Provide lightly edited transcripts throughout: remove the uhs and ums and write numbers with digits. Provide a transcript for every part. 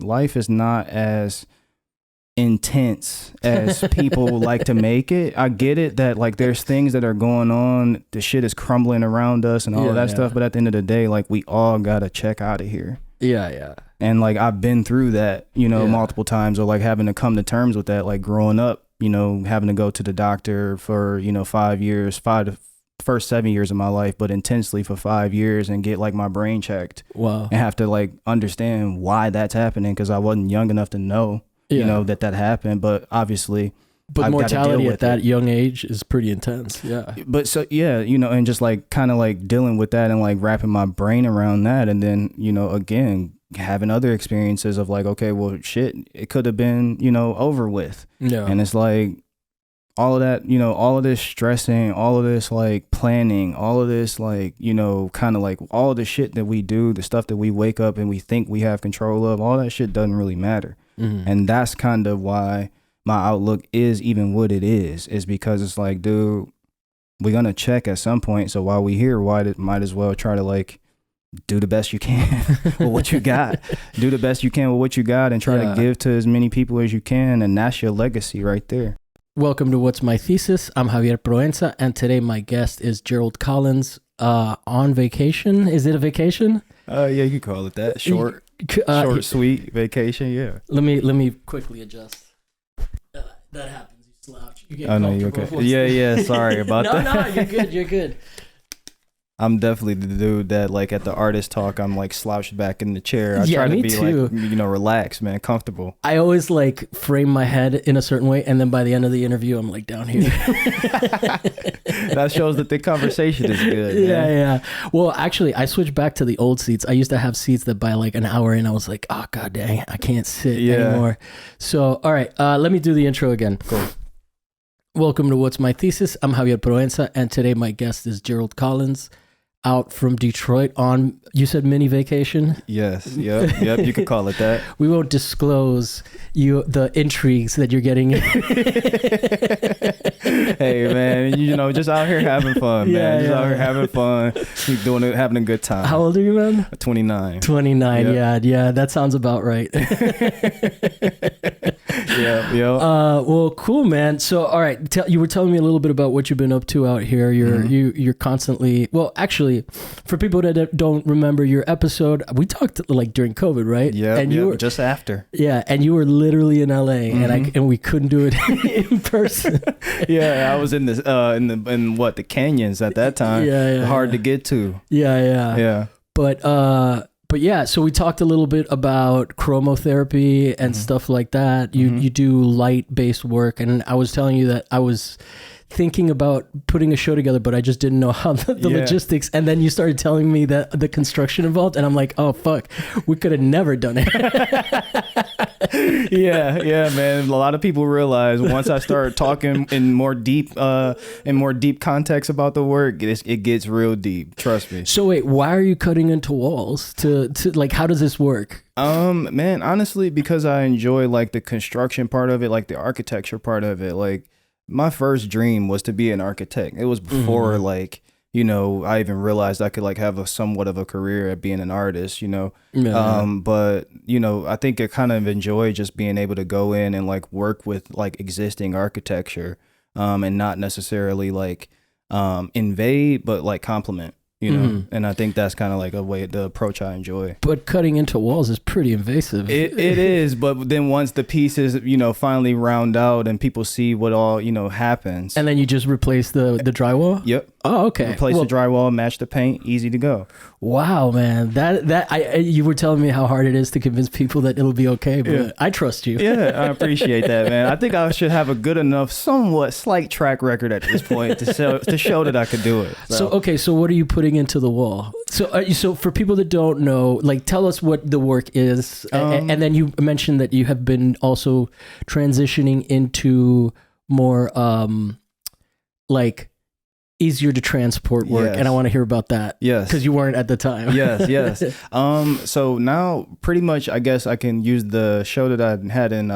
life is not as intense as people like to make it. I get it that like there's things that are going on, the shit is crumbling around us and all of that stuff, but at the end of the day, like we all gotta check out of here. Yeah. And like I've been through that, you know, multiple times, or like having to come to terms with that, like growing up, you know, having to go to the doctor for, you know, 5 years, first 7 years of my life, but intensely for 5 years, and get like my brain checked. Wow. And have to like understand why that's happening, because I wasn't young enough to know, you know, that happened. But obviously, but mortality at that young age is pretty intense. Yeah. But so, yeah, you know, and just like kind of like dealing with that and like wrapping my brain around that. And then, you know, again, having other experiences of like, okay, well, shit, it could have been, you know, over with. Yeah. And it's like all of that, you know, all of this stressing, all of this like planning, all of this like, you know, kind of like all of the shit that we do, the stuff that we wake up and we think we have control of, all that shit doesn't really matter. Mm-hmm. And that's kind of why my outlook is even what it is because it's like, dude, we're going to check at some point. So while we here, might as well try to like do the best you can with what you got. Do the best you can with what you got and try to give to as many people as you can. And that's your legacy right there. Welcome to What's My Thesis. I'm Javier Proenza, and today my guest is Gerald Collins on vacation. Is it a vacation? Yeah, you could call it that. Short, sweet vacation, yeah. Let me quickly adjust. That happens. You slouch. You get no, you're okay. Yeah. Sorry about that. No, you're good. I'm definitely the dude that like at the artist talk, I'm like slouched back in the chair. I try to be like, you know, relaxed, man, comfortable. I always like frame my head in a certain way, and then by the end of the interview, I'm like down here. That shows that the conversation is good. Man. Yeah. Well, actually, I switched back to the old seats. I used to have seats that by like an hour in, I was like, oh god dang, I can't sit anymore. So, all right, let me do the intro again. Cool. Welcome to What's My Thesis. I'm Javier Proenza, and today my guest is Gerald Collins, out from Detroit on, you said mini vacation? Yes. Yep. You could call it that. We won't disclose the intrigues that you're getting. Hey, man, you know, just out here having fun, man. Just out here having fun. Keep doing it, having a good time. How old are you, man? 29. 29, yep. Yeah, that sounds about right. Yeah. Well, cool, man. So, all right, you were telling me a little bit about what you've been up to out here. You're constantly, well, actually, for people that don't remember your episode, we talked like during COVID, right? Yeah, and you were just after. Yeah, and you were literally in LA, and we couldn't do it in person. Yeah, I was in this in the canyons at that time. Yeah. Hard to get to. Yeah. But yeah, so we talked a little bit about chromotherapy and stuff like that. You do light-based work, and I was telling you that I was thinking about putting a show together, but I just didn't know how the logistics. And then you started telling me that the construction involved, and I'm like, oh fuck, we could have never done it. yeah, man. A lot of people realize once I start talking in more deep context about the work, it gets real deep. Trust me. So wait, why are you cutting into walls? To like, how does this work? Man, honestly, because I enjoy like the construction part of it, like the architecture part of it. Like, my first dream was to be an architect. It was before like, you know, I even realized I could like have a somewhat of a career at being an artist, you know. But, you know, I think I kind of enjoy just being able to go in and like work with like existing architecture, and not necessarily like invade, but like complement. You know, and I think that's kind of like the approach I enjoy. But cutting into walls is pretty invasive. It is, but then once the pieces, you know, finally round out and people see what all, you know, happens. And then you just replace the drywall? Yep. Oh, okay. Replace the drywall, match the paint, easy to go. Wow, man. You were telling me how hard it is to convince people that it'll be okay, but I trust you. Yeah, I appreciate that, man. I think I should have a good enough, somewhat slight track record at this point to show that I could do it. So what are you putting into the wall? So for people that don't know, like, tell us what the work is. And then you mentioned that you have been also transitioning into more like easier to transport work. Yes. And I want to hear about that. Yes. Because you weren't at the time. Yes. So now pretty much I guess I can use the show that I had in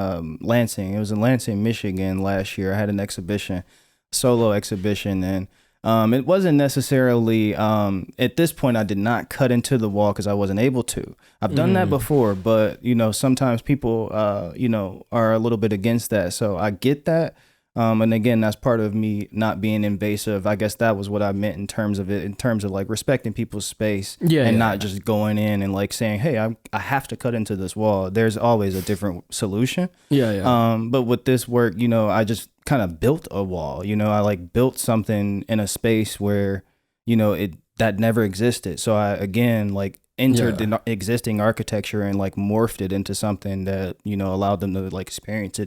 Lansing. It was in Lansing, Michigan last year. I had an exhibition, solo exhibition, and It wasn't necessarily, at this point, I did not cut into the wall because I wasn't able to. I've done that before, but, you know, sometimes people, you know, are a little bit against that. So I get that. And again, that's part of me not being invasive. I guess that was what I meant in terms of it, in terms of like respecting people's space and not just going in and like saying, hey, I have to cut into this wall. There's always a different solution. But with this work, you know, I just kind of built a wall, you know, I like built something in a space where, you know, that never existed. So I, again, like entered the existing architecture and like morphed it into something that, you know, allowed them to like experience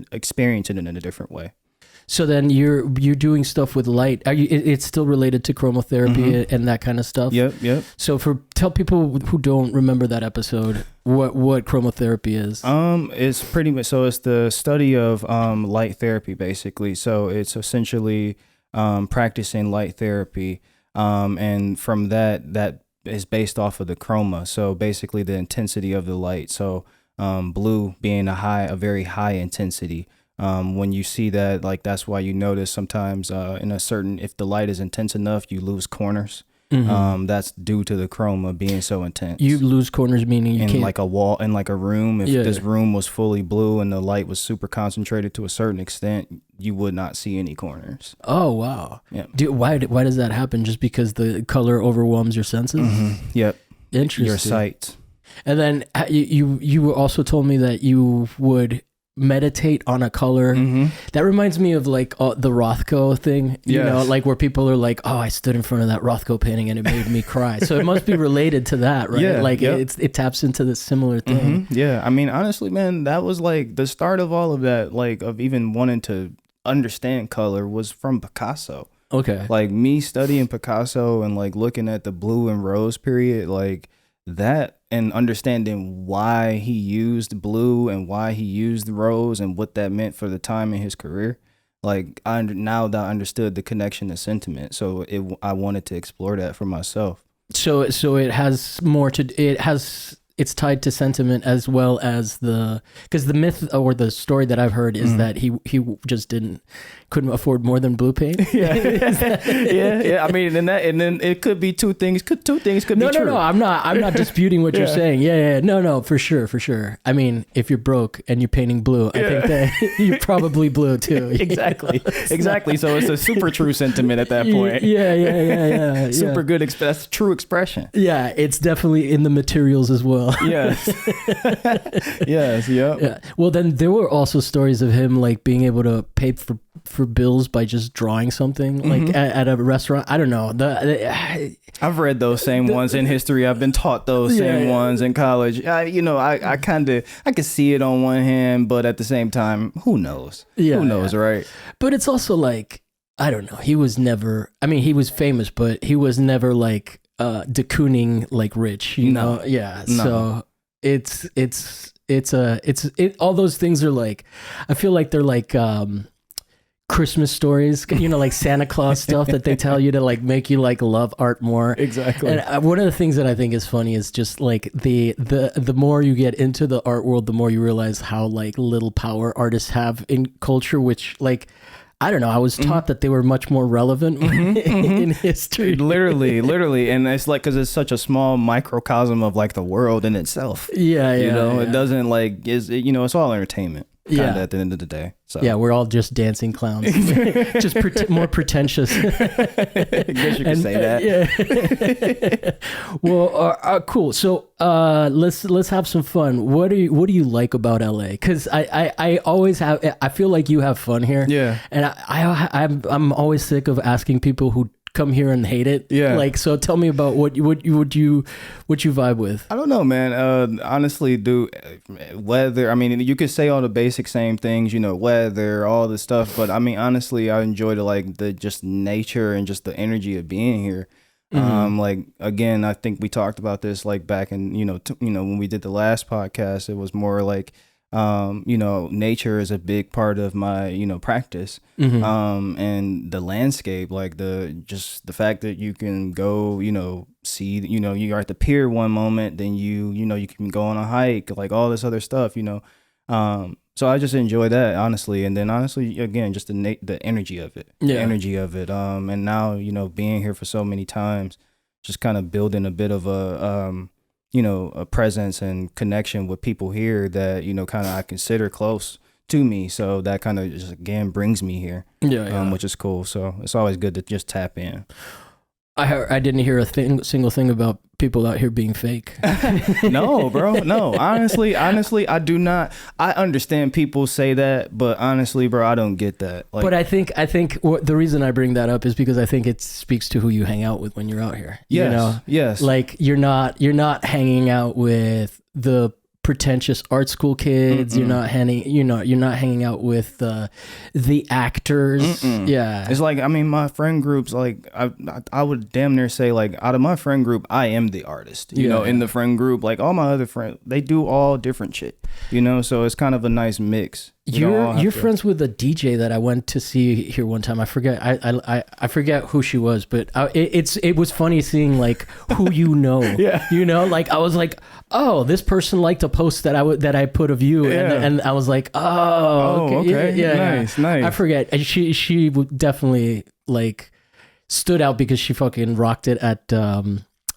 it in a different way. So then you're doing stuff with light. It's still related to chromotherapy and that kind of stuff. Yep. So tell people who don't remember that episode what chromotherapy is. It's pretty much, so it's the study of light therapy basically. So it's essentially practicing light therapy, and from that is based off of the chroma. So basically the intensity of the light. So blue being a very high intensity. When you see that, like, that's why you notice sometimes if the light is intense enough, you lose corners. That's due to the chroma being so intense. You lose corners, meaning you can't, like a wall, in like a room. If this room was fully blue and the light was super concentrated to a certain extent, you would not see any corners. Oh wow! Yeah. Why does that happen? Just because the color overwhelms your senses? Yep. Interesting. Your sight. And then you also told me that you would meditate on a color. That reminds me of like the Rothko thing, you know, like where people are like, oh, I stood in front of that Rothko painting and it made me cry. So it must be related to that, right? It taps into this similar thing. Yeah, I mean, honestly, man, that was like the start of all of that, like of even wanting to understand color was from Picasso. Okay. Like me studying Picasso and like looking at the blue and rose period, like that, and understanding why he used blue and why he used rose and what that meant for the time in his career. Like now that I understood the connection to sentiment, so I wanted to explore that for myself. So it has more to it's tied to sentiment as well as because the myth or the story that I've heard is that he just couldn't afford more than blue paint. Yeah. I mean, and then it could be two things. Two things could be true. No. I'm not disputing what you're saying. Yeah. No, for sure. I mean, if you're broke and you're painting blue, I think that you're probably blue too. Exactly. So it's a super true sentiment at that point. Yeah. Super good. That's true expression. Yeah, it's definitely in the materials as well. Yes. Yep. Yeah. Well, then there were also stories of him like being able to pay for bills by just drawing something like at a restaurant. I don't know. I've read those same ones in history. I've been taught those same ones in college. I could see it on one hand, but at the same time, who knows? Who knows, right? But it's also like, I don't know. He was famous, but he was never like de Kooning like rich, you know? Yeah. No. So it's all those things are like, I feel like they're like Christmas stories, you know, like Santa Claus stuff that they tell you to like make you like love art more. Exactly. And one of the things that I think is funny is just like the more you get into the art world, the more you realize how like little power artists have in culture, which like, I don't know. I was taught that they were much more relevant in history. Literally. And it's like, because it's such a small microcosm of like the world in itself. Yeah. It doesn't like, it's all entertainment. At the end of the day. So. Yeah, we're all just dancing clowns. Just more pretentious. I guess you could say that. Yeah. Well, cool. So let's have some fun. What do you like about LA? Because I always have. I feel like you have fun here. Yeah. And I'm always sick of asking people who come here and hate it. Yeah. Like, so tell me about what you vibe with. I don't know, man. Honestly, weather. I mean, you could say all the basic same things, weather, all the stuff. But I mean, honestly, I enjoy the just nature and just the energy of being here. Like, again, I think we talked about this like back in, when we did the last podcast, it was more like, nature is a big part of my, practice. And the landscape, like the fact that you can go, see, you're at the pier one moment, then you can go on a hike, like all this other stuff, So I just enjoy that, honestly. And then honestly, again, just the energy of it, the energy of it. And now, you know, being here for so many times, just kind of building a bit of a, you know, a presence and connection with people here that, you know, kind of I consider close to me. So that kind of just, again, brings me here, which is cool. So it's always good to just tap in. I didn't hear a single thing about people out here being fake. No, bro. No, honestly, I do not. I understand people say that, but honestly, bro, I don't get that. Like, but I think the reason I bring that up is because I think it speaks to who you hang out with when you're out here. Yes, you know? Yes. Like you're not hanging out with the pretentious art school kids. You're not hanging out with the actors. Yeah, it's like, I mean, my friend groups, like I would damn near say, like, out of my friend group, I am the artist, you know, in the friend group. Like all my other friends, they do all different shit, you know, so it's kind of a nice mix. You're friends with a DJ that I went to see here one time. I forget I forget who she was, but it was funny seeing like who you know. Yeah, you know, like I was like, oh, this person liked a post that I put of you, and I was like, oh, okay. Yeah, nice. I forget. And she definitely like stood out because she fucking rocked it at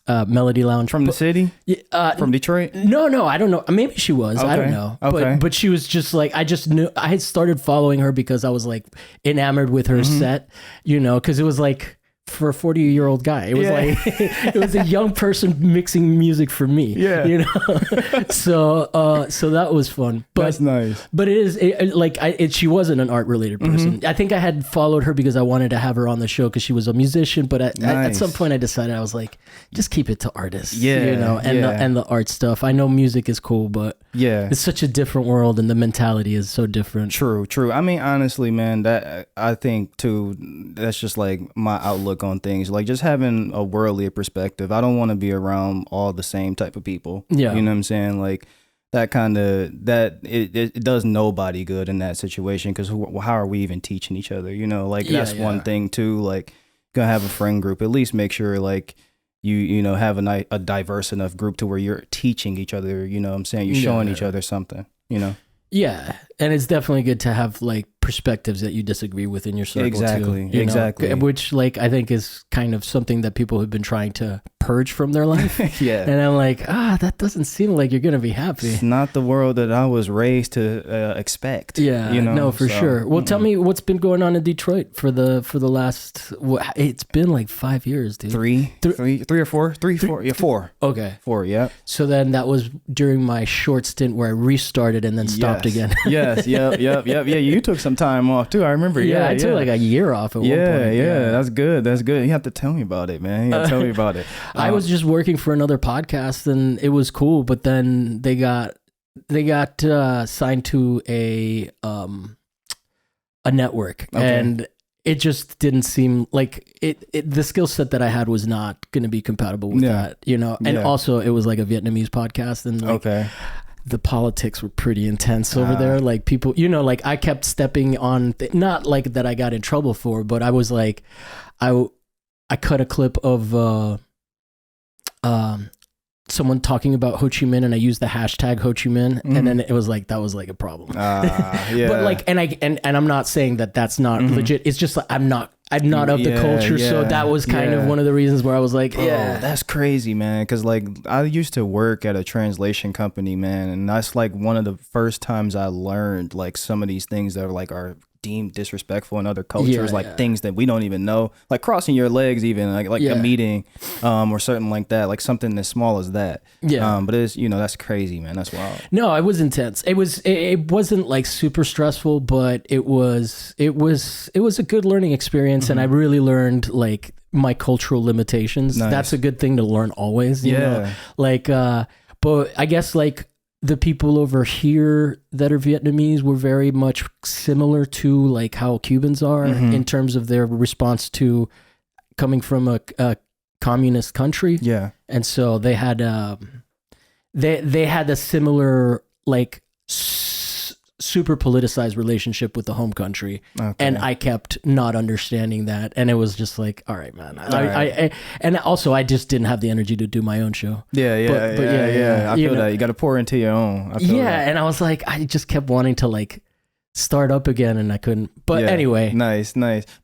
Melody Lounge. From the city? From Detroit? No, I don't know. Maybe she was. Okay. I don't know. Okay. But she was just like, I just knew, I had started following her because I was like enamored with her set, you know, because it was like, for a 40-year-old guy, it was like it was a young person mixing music for me. Yeah, you know. So that was fun. But, that's nice. But she wasn't an art related person. I think I had followed her because I wanted to have her on the show because she was a musician. But at some point, I decided I was like, just keep it to artists. Yeah, you know, and the art stuff. I know music is cool, but it's such a different world, and the mentality is so different. True. I mean, honestly, man, that I think too. That's just like my outlook on things, like just having a worldly perspective. I don't want to be around all the same type of people. Yeah, you know what I'm saying? Like that kind of it does nobody good in that situation, because how are we even teaching each other? You know, like that's one thing too. Like, gonna have a friend group, at least make sure like you know have a diverse enough group to where you're teaching each other. You know what I'm saying? You're showing each other something. You know. Yeah, and it's definitely good to have like perspectives that you disagree with in your circle exactly too, exactly know? Which like I think is kind of something that people have been trying to purge from their life. Yeah, and I'm like, that doesn't seem like you're gonna be happy. It's not the world that I was raised to expect. Yeah, you know, no, for sure. Well, tell me what's been going on in Detroit for the last. It's been like 5 years, dude. Three or four. Yeah, 4. Okay, 4. Yeah. So then that was during my short stint where I restarted and then stopped again. Yes. Yep. Yeah. You took some time off too. I remember. Yeah, I took like a year off at one point. Yeah. That's good. You have to tell me about it, man. You have to tell me about it. I was just working for another podcast and it was cool, but then they got signed to a network, and it just didn't seem like the skill set that I had was not going to be compatible with that, you know. And also it was like a Vietnamese podcast, and like, the politics were pretty intense over there. Like people, you know, like I kept stepping on, not like that I got in trouble for, but I was like, I cut a clip of someone talking about Ho Chi Minh, and I used the hashtag Ho Chi Minh, and then it was like, that was like a problem. But like, and I'm not saying that that's not legit. It's just like, I'm not of the culture. So that was kind of one of the reasons where I was like, that's crazy, man. Cause like I used to work at a translation company, man. And that's like one of the first times I learned like some of these things that are like are deemed disrespectful in other cultures, things that we don't even know, like crossing your legs, even like a meeting, or something like that, like something as small as that. But it's, you know, that's crazy, man. That's wild. No, it was intense. It wasn't like super stressful, but it was a good learning experience, and I really learned like my cultural limitations. Nice. That's a good thing to learn always. You know? Like, but I guess like the people over here that are Vietnamese were very much similar to like how Cubans are in terms of their response to coming from a communist country. Yeah. And so they had they had a similar like super politicized relationship with the home country, and I kept not understanding that, and it was just like, all right, man. I and also I just didn't have the energy to do my own show. Yeah. I feel that you got to pour into your own. And I was like, I just kept wanting to like start up again, and I couldn't. But anyway, nice.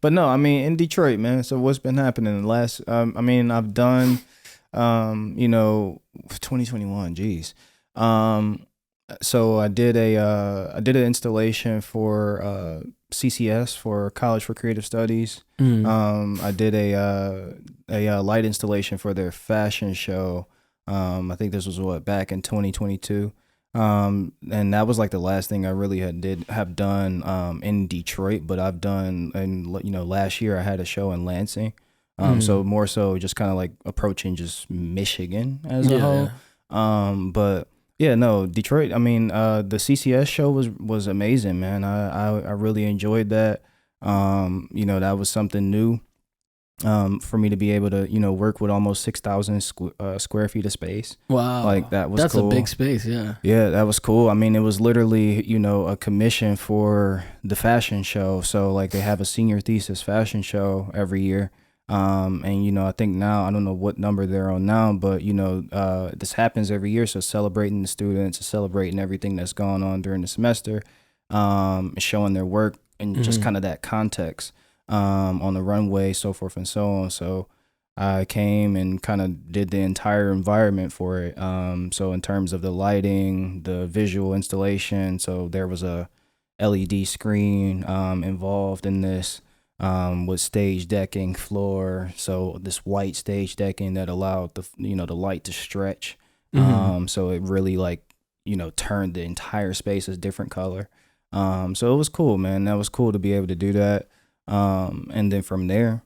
But no, I mean, in Detroit, man. So what's been happening in the last? I mean, I've done, 2021. Geez. So I did an installation for CCS, for College for Creative Studies. I did a light installation for their fashion show. I think this was back in 2022. And that was like the last thing I really have done in Detroit, but I've done, and last year I had a show in Lansing. So more so just kind of like approaching just Michigan as a whole. But yeah, no, Detroit, I mean, the CCS show was amazing, man. I really enjoyed that. That was something new for me to be able to, work with almost 6,000 square feet of space. Wow. Like that's cool. A big space, yeah. Yeah, that was cool. I mean, it was literally, a commission for the fashion show. So like they have a senior thesis fashion show every year. And I think now, I don't know what number they're on now, but this happens every year. So celebrating the students, celebrating everything that's going on during the semester, showing their work and just kind of that context, on the runway, so forth and so on. So I came and kind of did the entire environment for it. So in terms of the lighting, the visual installation, so there was a LED screen, involved in this. With stage decking, floor, so this white stage decking that allowed the light to stretch, so it really turned the entire space a different color. So it was cool, man. That was cool to be able to do that. And then from there,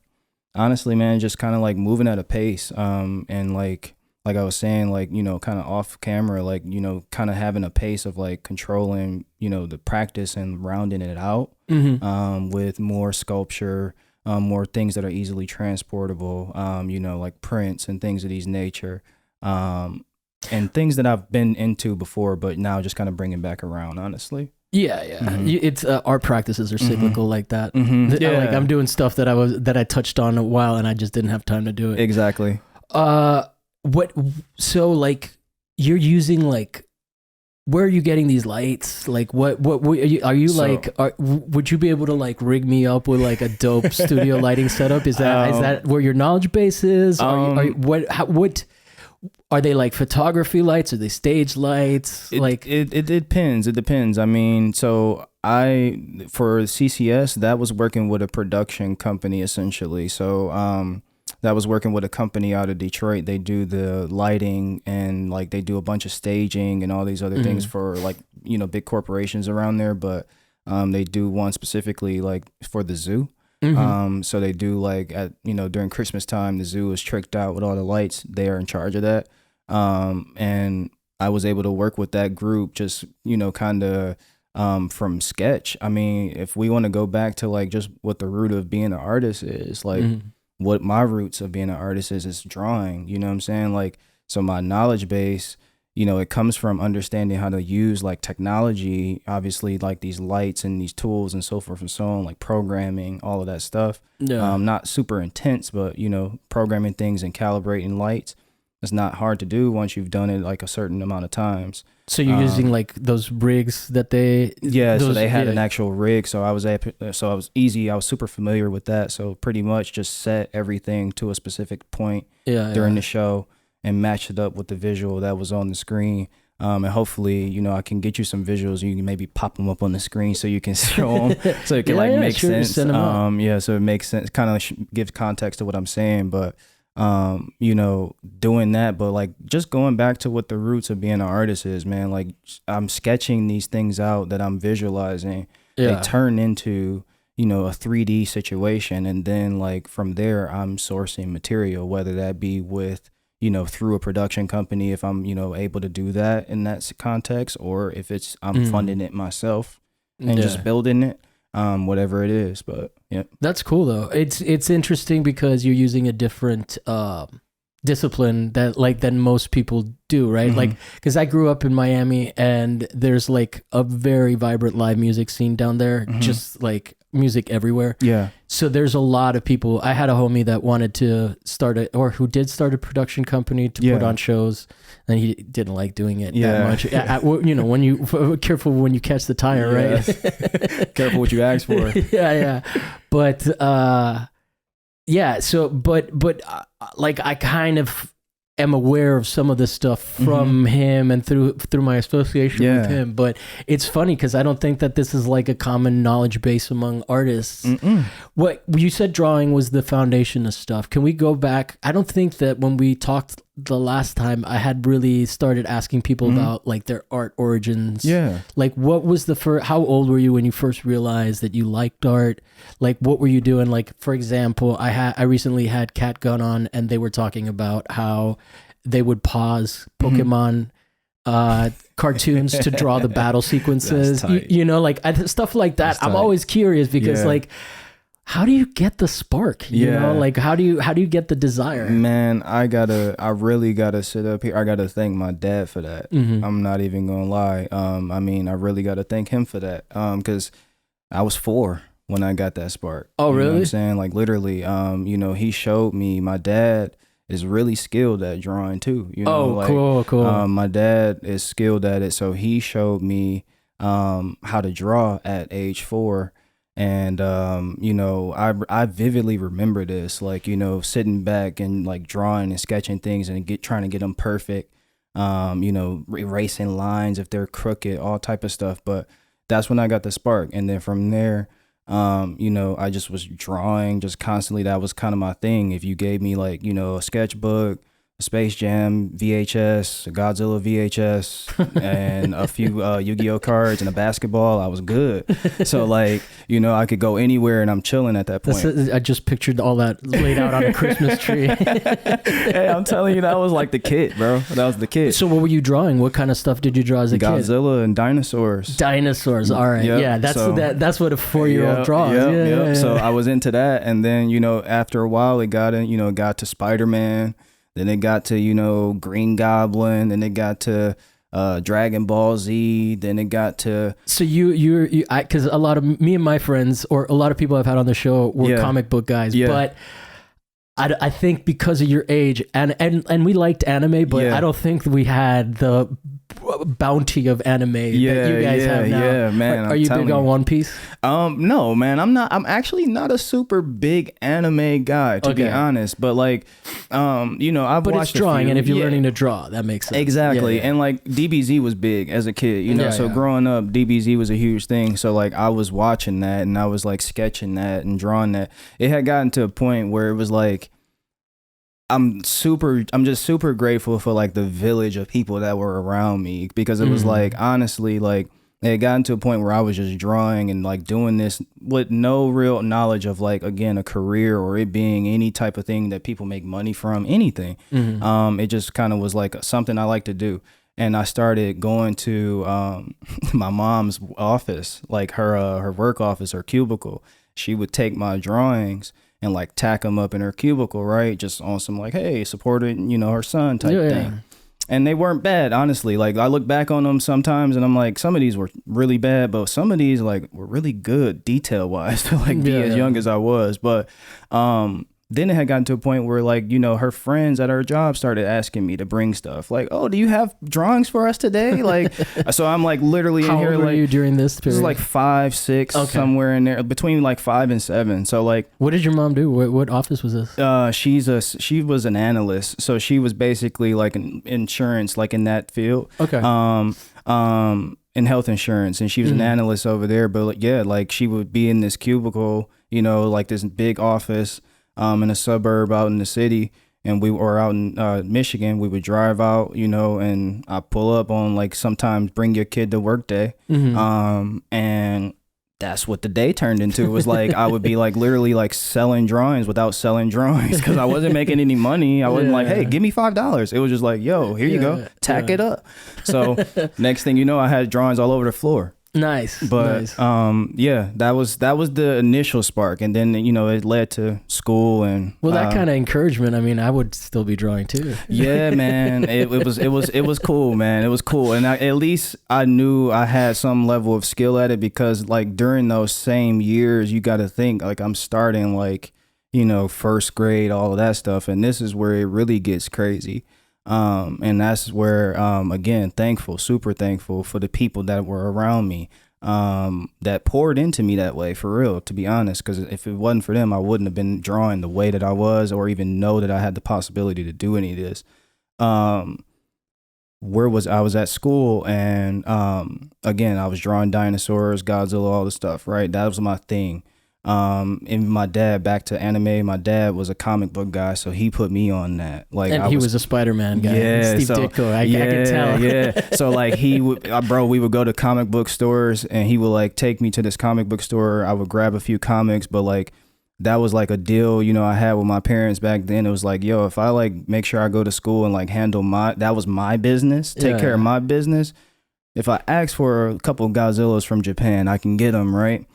honestly, man, just kind of like moving at a pace, and like I was saying, kind of off camera, kind of having a pace of like controlling, the practice and rounding it out, with more sculpture, more things that are easily transportable, like prints and things of these nature, and things that I've been into before, but now just kind of bringing back around, honestly. Yeah. It's art practices are cyclical like that. Yeah. Like I'm doing stuff that I touched on a while and I just didn't have time to do it. Exactly. So like you're using where are you getting these lights? Like what are you like, would you be able to like rig me up with like a dope studio lighting setup? Is that where your knowledge base is? What are they, like photography lights? Are they stage lights? It depends. It depends. I mean, so for CCS, that was working with a production company essentially. So, that was working with a company out of Detroit. They do the lighting and like they do a bunch of staging and all these other things for like, big corporations around there. But they do one specifically like for the zoo. So they do like during Christmas time, the zoo is tricked out with all the lights. They are in charge of that. And I was able to work with that group just, kind of from sketch. I mean, if we want to go back to like just what the root of being an artist is, like what my roots of being an artist is drawing, you know what I'm saying? Like, so my knowledge base, it comes from understanding how to use like technology, obviously like these lights and these tools and so forth and so on, like programming, all of that stuff. Yeah. Not super intense, but, programming things and calibrating lights. It's not hard to do once you've done it like a certain amount of times. So you're using like those rigs that they... Yeah, so they had an actual rig. So I was super familiar with that. So pretty much just set everything to a specific point during the show and matched it up with the visual that was on the screen. And hopefully, I can get you some visuals. You can maybe pop them up on the screen so you can show them, so it can make sense. So it makes sense, kind of gives context to what I'm saying. But doing that, but like just going back to what the roots of being an artist is, man, like I'm sketching these things out that I'm visualizing. They turn into, a 3D situation. And then like from there, I'm sourcing material, whether that be with, through a production company, if I'm, able to do that in that context, or if I'm funding it myself and just building it. Whatever it is, but yeah, that's cool though. It's interesting because you're using a different discipline that like than most people do, right? Like, because I grew up in Miami, and there's like a very vibrant live music scene down there, just like music everywhere. Yeah. So there's a lot of people. I had a homie that wanted to who did start a production company to put on shows, and he didn't like doing it that much. You know, when you careful when you catch the tire, right? Careful what you ask for. Yeah. But yeah. So, but like I kind of am aware of some of this stuff from him and through my association with him. But it's funny because I don't think that this is like a common knowledge base among artists. What you said, drawing was the foundation of stuff. Can we go back? I don't think that when we talked the last time, I had really started asking people about like their art origins. Yeah. Like, what was the first, how old were you when you first realized that you liked art? Like, what were you doing? Like, for example, I recently had Cat Gun on, and they were talking about how they would pause Pokemon cartoons to draw the battle sequences. You know, like stuff like that. I'm always curious because like, how do you get the spark? You know, like how do you get the desire? Man, I really gotta sit up here. I gotta thank my dad for that. I'm not even gonna lie. I mean, I really gotta thank him for that. Cause I was 4 when I got that spark. Oh, really? You know what I'm saying? Like literally, you know, he showed me. My dad is really skilled at drawing too. You know, cool. My dad is skilled at it. So he showed me how to draw at age 4. And, you know, I vividly remember this, like, you know, sitting back and like drawing and sketching things and trying to get them perfect, you know, erasing lines if they're crooked, all type of stuff. But that's when I got the spark. And then from there, you know, I just was drawing just constantly. That was kind of my thing. If you gave me like, you know, a sketchbook, a Space Jam VHS, a Godzilla VHS, and a few Yu-Gi-Oh cards and a basketball, I was good. So like, you know, I could go anywhere and I'm chilling at that point. I just pictured all that laid out on a Christmas tree. Hey, I'm telling you, that was like the kid, bro. That was the kid. So what were you drawing? What kind of stuff did you draw as a kid? Godzilla and dinosaurs. Dinosaurs. All right. Yep. Yeah, that's what a 4-year-old draws. Yeah. So I was into that, and then, you know, after a while it got to Spider-Man. Then it got to, you know, Green Goblin. Then it got to Dragon Ball Z. Then it got to... So because a lot of me and my friends, or a lot of people I've had on the show, were comic book guys. But I think because of your age, and we liked anime, but I don't think we had the bounty of anime that you guys have now. Yeah, man. Are you big on One Piece? No, man. I'm actually not a super big anime guy, to be honest. But like, you know, I've watched it's drawing, a few. And if you're learning to draw, that makes sense. Exactly. And like DBZ was big as a kid, you know. So growing up, DBZ was a huge thing. So like, I was watching that, and I was like sketching that and drawing that. It had gotten to a point where it was like, I'm just super grateful for like the village of people that were around me, because it was like, honestly, like it had gotten to a point where I was just drawing and like doing this with no real knowledge of like, again, a career or it being any type of thing that people make money from, anything. It just kind of was like something I like to do. And I started going to my mom's office, like her work office, her cubicle. She would take my drawings and like tack them up in her cubicle, right? Just on some like, hey, supporting, you know, her son type thing. And they weren't bad, honestly. Like I look back on them sometimes and I'm like, some of these were really bad, but some of these like were really good detail wise to like be as young as I was. But then it had gotten to a point where like, you know, her friends at her job started asking me to bring stuff like, oh, do you have drawings for us today? Like, so I'm like literally in here. How old were you during this period? This is like 5, 6, somewhere in there, between like 5 and 7. So like, what did your mom do? What office was this? She was an analyst. So she was basically like an insurance, like in that field. Okay. In health insurance. And she was an analyst over there. But like, yeah, like she would be in this cubicle, you know, like this big office in a suburb out in the city, and we were out in Michigan. We would drive out, you know, and I pull up on like sometimes bring your kid to work day. And that's what the day turned into. It was like I would be like literally like selling drawings without selling drawings, because I wasn't making any money. I wasn't like, hey, give me $5. It was just like, yo, here you go, tack it up. So next thing you know, I had drawings all over the floor. Nice. But nice. yeah, that was the initial spark, and then it led to school and that kind of encouragement. I mean, I would still be drawing too. Yeah, man, it was cool, man. It was cool, and at least I knew I had some level of skill at it, because like during those same years, you got to think like I'm starting like first grade, all of that stuff, and this is where it really gets crazy. And that's where, again, super thankful for the people that were around me, that poured into me that way, for real, to be honest, because if it wasn't for them, I wouldn't have been drawing the way that I was, or even know that I had the possibility to do any of this. I was at school, and, again, I was drawing dinosaurs, Godzilla, all the stuff, right? That was my thing. And my dad, back to anime, my dad was a comic book guy, so he put me on that. Like, and he was a Spider-Man guy. Yeah, Steve Ditko. I can tell. Yeah. So like we would go to comic book stores, and he would like take me to this comic book store. I would grab a few comics, but like that was like a deal, I had with my parents back then. It was like, yo, if I like make sure I go to school and like handle that was my business, take care of my business. If I ask for a couple of Godzillas from Japan, I can get them, right?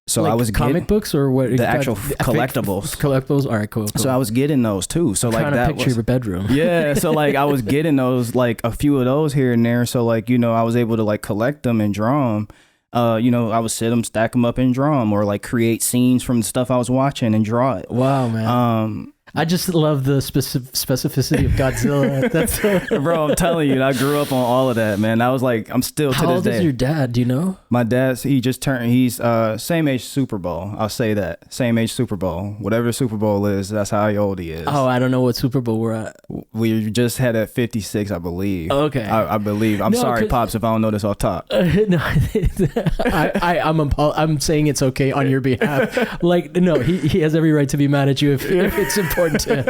So like I was comic books or what? The actual collectibles. Collectibles. All right, cool. So I was getting those too. So like that picture your bedroom. Yeah. So like I was getting those, like a few of those here and there. So like I was able to like collect them and draw them. I would sit them, stack them up and draw them, or like create scenes from the stuff I was watching and draw it. Wow, man. I just love the specificity of Godzilla. That's bro, I'm telling you, I grew up on all of that, man. I was like, I'm still to this day. How old is your dad? Do you know? My dad's, he's same age Super Bowl. I'll say that. Same age Super Bowl. Whatever Super Bowl is, that's how old he is. Oh, I don't know what Super Bowl we're at. We just had at 56, I believe. Okay. I believe. I'm sorry, Pops, if I don't know this off top. No, I'm saying it's okay on your behalf. Like, no, he has every right to be mad at you if it's important to him.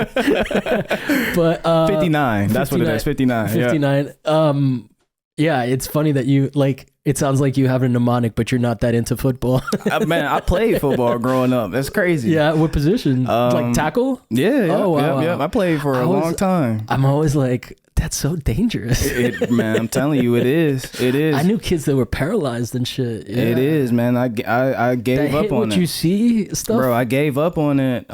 But 59. That's 59, what it is. 59. 59. Yeah, it's funny that you like. It sounds like you have a mnemonic, but you're not that into football. Man, I played football growing up. That's crazy. Yeah, what position? Like tackle? Yeah. Oh, wow. Yeah. I played for a long time. I'm always like, that's so dangerous. Man, I'm telling you, it is. It is. I knew kids that were paralyzed and shit. Yeah. It is, man. I gave up on it. What you see stuff? Bro, I gave up on it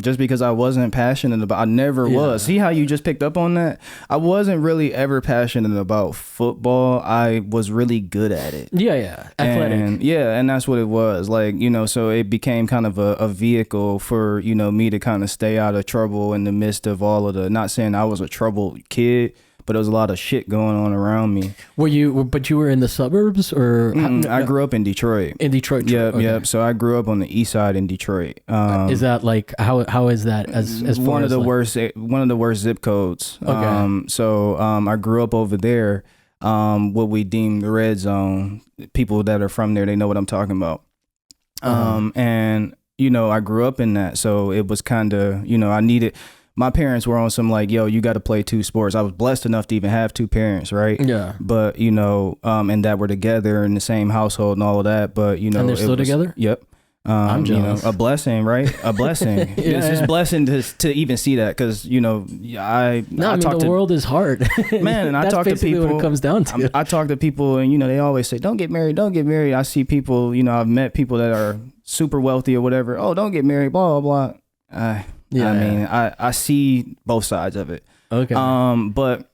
just because I wasn't passionate about. I never was. See how you just picked up on that? I wasn't really ever passionate about football. I was really good at it. Yeah. Athletic. And that's what it was. Like, so it became kind of a vehicle for, me to kind of stay out of trouble in the midst of all of not saying I was a troubled kid, but there was a lot of shit going on around me. But you were in the suburbs, or? I grew up in Detroit. In Detroit. Yep. So I grew up on the east side in Detroit. Is that like how is that as far one as of the worst zip codes? Okay. So I grew up over there. What we deem the red zone. People that are from there, they know what I'm talking about. And I grew up in that, so it was kind of I needed. My parents were on some like, yo, you got to play two sports. I was blessed enough to even have two parents, right? Yeah. But and that were together in the same household and all of that. But and they're still together. Yep. I'm jealous. A blessing, right? A blessing. It's just a blessing to even see that, because the world is hard, man. And I talk to people. What it comes down to. I talk to people, and they always say, "Don't get married, don't get married." I see people, I've met people that are super wealthy or whatever. Oh, don't get married, blah blah blah. I see both sides of it. Okay. But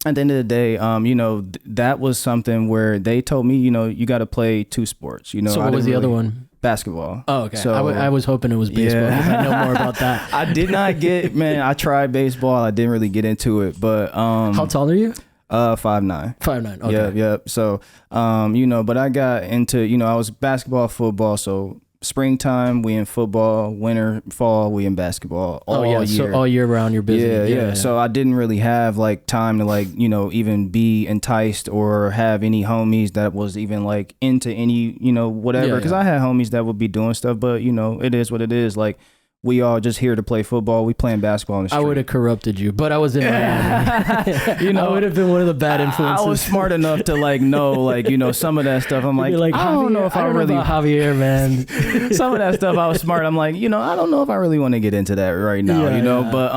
at the end of the day, that was something where they told me, you got to play two sports. So what was the other one? Basketball. Oh, okay. So I was hoping it was baseball. Yeah. I know more about that. I did not get, man. I tried baseball. I didn't really get into it, but how tall are you? 5'9". 5'9". Okay. Yep. So but I got into, I was basketball, football. So springtime we in football, winter, fall we in basketball. All year. So all year round you're busy. Yeah. So I didn't really have like time to like even be enticed or have any homies that was even like into any whatever, because I had homies that would be doing stuff, but it is what it is. Like, we all just here to play football. We playing basketball in the street. I would have corrupted you, but I was in Miami. I would have been one of the bad influences. I was smart enough to know some of that stuff. I'm like, I don't know if I really know about Javier, man. Some of that stuff I was smart. I'm like, I don't know if I really want to get into that right now, but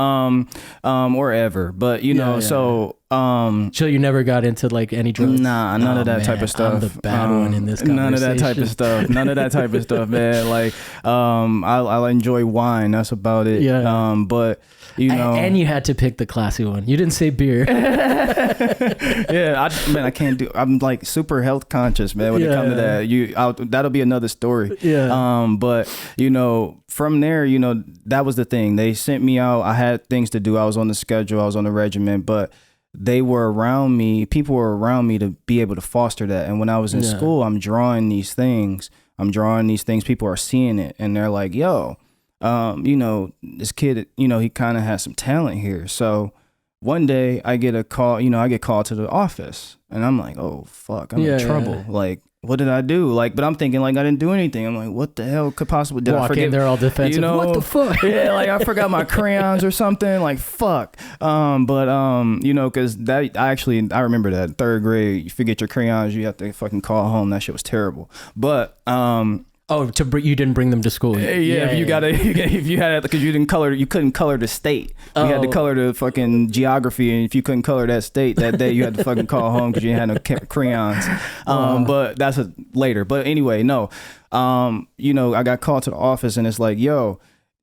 or ever. But so So you never got into like any drugs? Nah, none of that type of stuff. I'm the bad one in this conversation. None of that type of stuff. None of that type of stuff, man. Like, I enjoy wine. That's about it. Yeah. But you know, and you had to pick the classy one. You didn't say beer. Yeah, I can't do. I'm like super health conscious, man. When it comes to that, that'll be another story. Yeah. But you know, from there, you know, that was the thing. They sent me out. I had things to do. I was on the schedule. I was on the regimen, but they were around me. People were around me to be able to foster that. And when I was in school, I'm drawing these things. People are seeing it, and they're like, "Yo, you know, this kid, you know, he kind of has some talent here." So one day I get a call, you know, I get called to the office, and I'm like, "Oh fuck, I'm in trouble." Like, what did I do? Like, but I'm thinking like I didn't do anything. I'm like, what the hell could possibly did I forget? They're all defensive. You know, what the fuck? Yeah, like I forgot my crayons or something. Like fuck. You know, because I remember that 3rd grade. You forget your crayons, you have to fucking call home. That shit was terrible. But you didn't bring them to school. If you had it because you couldn't color the state. You had to color the fucking geography, and if you couldn't color that state that day, you had to fucking call home because you didn't have no crayons. But that's later. But anyway, no. You know, I got called to the office, and it's like, yo,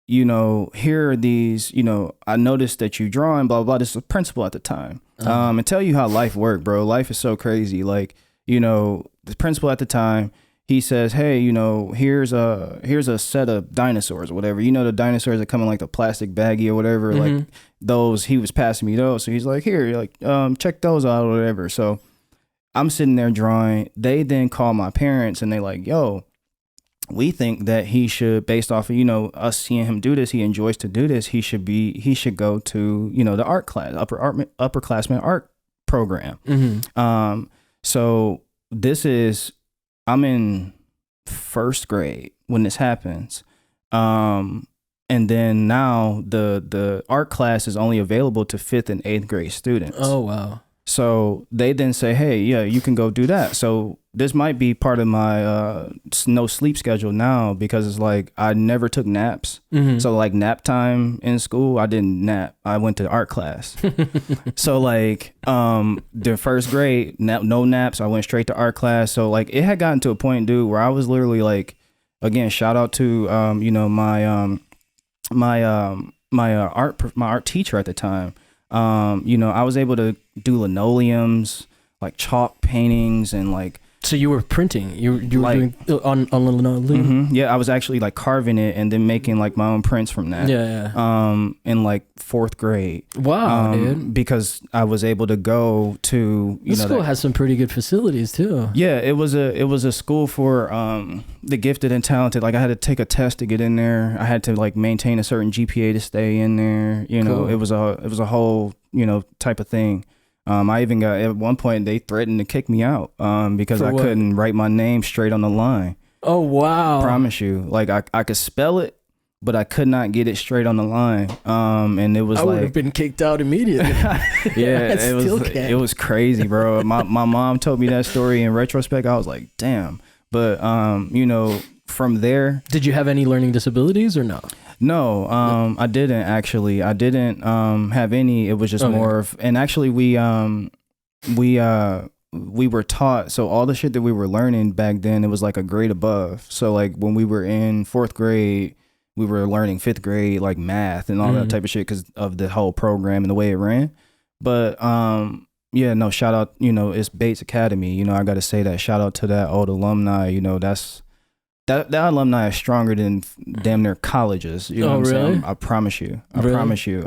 you know, here are these. You know, I noticed that you drawing, blah blah blah. This was the principal at the time. And tell you how life worked, bro. Life is so crazy. Like, you know, the principal at the time. He says, hey, you know, here's a set of dinosaurs or whatever. You know, the dinosaurs that come in like the plastic baggie or whatever, like those, he was passing me those. So he's like, here, like, check those out or whatever. So I'm sitting there drawing. They then call my parents and they like, yo, we think that he should, based off of, you know, us seeing him do this, he enjoys to do this. He should go to, you know, the art class, upperclassmen art program. So I'm in 1st grade when this happens. And then now the art class is only available to 5th and 8th grade students. Oh, wow. So they then say, hey, yeah, you can go do that. So this might be part of my no sleep schedule now, because it's like I never took naps. So like nap time in school, I didn't nap. I went to art class. So like the 1st grade, no naps. I went straight to art class. So like it had gotten to a point, dude, where I was literally like, again, shout out to you know, my art teacher at the time. You know, I was able to do linoleums, like chalk paintings, and like. So you were printing. You were like, doing on linoleum. Yeah, I was actually like carving it and then making like my own prints from that. In like 4th grade. Wow, dude. Because I was able to go to the school has some pretty good facilities too. Yeah, it was a school for the gifted and talented. Like I had to take a test to get in there. I had to like maintain a certain GPA to stay in there. You know, cool. It was a whole, you know, type of thing. I even got, at one point they threatened to kick me out because I couldn't write my name straight on the line. Oh, wow. I promise you. Like I could spell it, but I could not get it straight on the line. And it was I would have been kicked out immediately. Yeah, it was crazy, bro. My mom told me that story in retrospect. I was like, damn. But you know, from there. Did you have any learning disabilities or no? No, I didn't actually. I didn't have any. It was just more of, and actually we were taught, so all the shit that we were learning back then, it was like a grade above. So like when we were in 4th grade, we were learning 5th grade like math and all that type of shit because of the whole program and the way it ran. But yeah, no, shout out, you know, it's Bates Academy. You know, I got to say that. Shout out to that old alumni. You know, that alumni is stronger than damn near colleges. You know what I'm saying? I promise you. I promise you.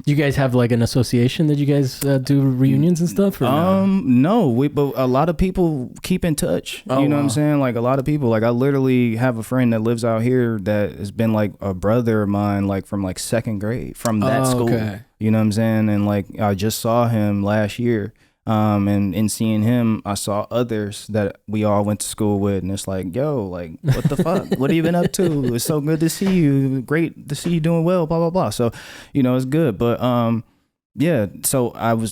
You guys have like an association that you guys do reunions and stuff? Or no, but a lot of people keep in touch. You know what I'm saying? Like a lot of people, like I literally have a friend that lives out here that has been like a brother of mine, like from like 2nd grade from that school. Okay. You know what I'm saying? And like I just saw him last year. And in seeing him, I saw others that we all went to school with, and it's like, yo, like, what the fuck? What have you been up to? It's so good to see you. Great to see you doing well, blah, blah, blah. So, you know, it's good. But, yeah, so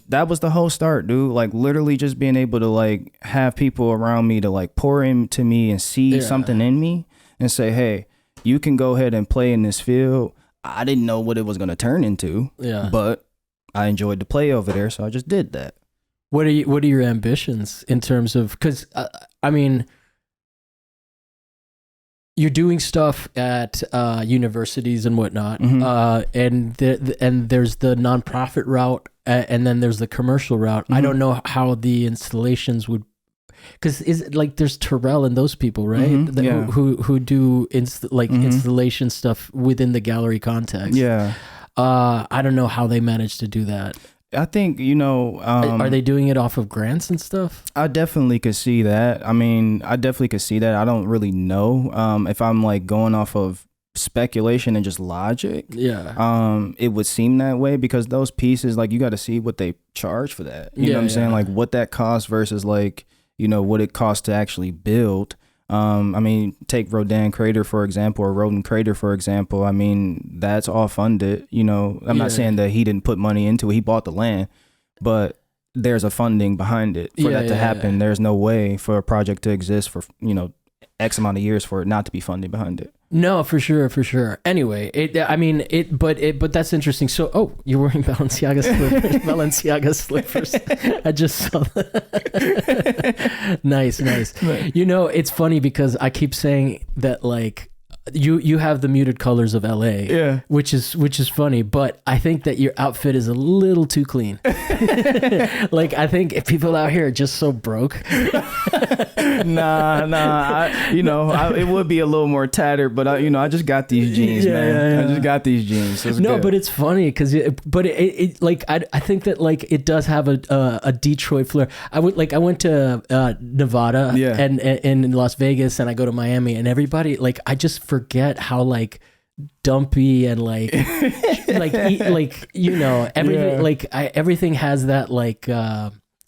that was the whole start, dude. Like literally just being able to like have people around me to like pour into me and see something in me and say, hey, you can go ahead and play in this field. I didn't know what it was going to turn into, but I enjoyed the play over there, so I just did that. What are your ambitions in terms of, because I mean, you're doing stuff at universities and whatnot, and there's the nonprofit route, and then there's the commercial route. I don't know how the installations would, because there's Terrell and those people, right? Who do installation stuff within the gallery context. Yeah. I don't know how they manage to do that. I think, are they doing it off of grants and stuff? I definitely could see that. I mean, I definitely could see that. I don't really know if I'm like going off of speculation and just logic. Yeah. It would seem that way because those pieces, like, you got to see what they charge for that. You know what I'm saying? Like what that costs versus like, what it costs to actually build. I mean, take Rodin Crater, for example, or Rodin Crater, for example. I mean, that's all funded. I'm not saying that he didn't put money into it. He bought the land, but there's a funding behind it for that to happen. There's no way for a project to exist for, X amount of years for it not to be funding behind it. No, for sure. Anyway, but that's interesting. So, you're wearing Balenciaga slippers. I just saw that. Nice. Right. It's funny because I keep saying that, like, you have the muted colors of LA, which is funny, but I think that your outfit is a little too clean. Like, I think if people out here are just so broke. Nah. It would be a little more tattered, but I just got these jeans, man. I just got these jeans. So no, good. But it's funny because, I think that, like, it does have a Detroit flair. I went to Nevada and in Las Vegas, and I go to Miami, and everybody, like, I just forget how, like, dumpy and everything has that, like,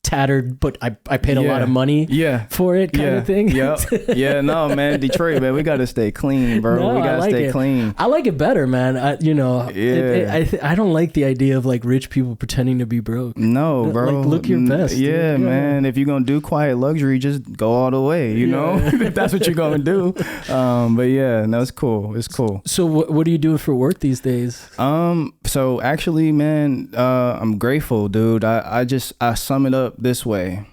tattered, but I paid a lot of money for it kind of thing. No, man, Detroit, man, we got to stay clean, bro. We got to stay clean. I like it better, man. I don't like the idea of, like, rich people pretending to be broke. No, bro. Like, look your best. Yeah, dude. Man. If you're going to do quiet luxury, just go all the way, if that's what you're going to do. But yeah, no, it's cool. It's cool. So what are you doing for work these days? So actually, man, I'm grateful, dude. I sum it up this way.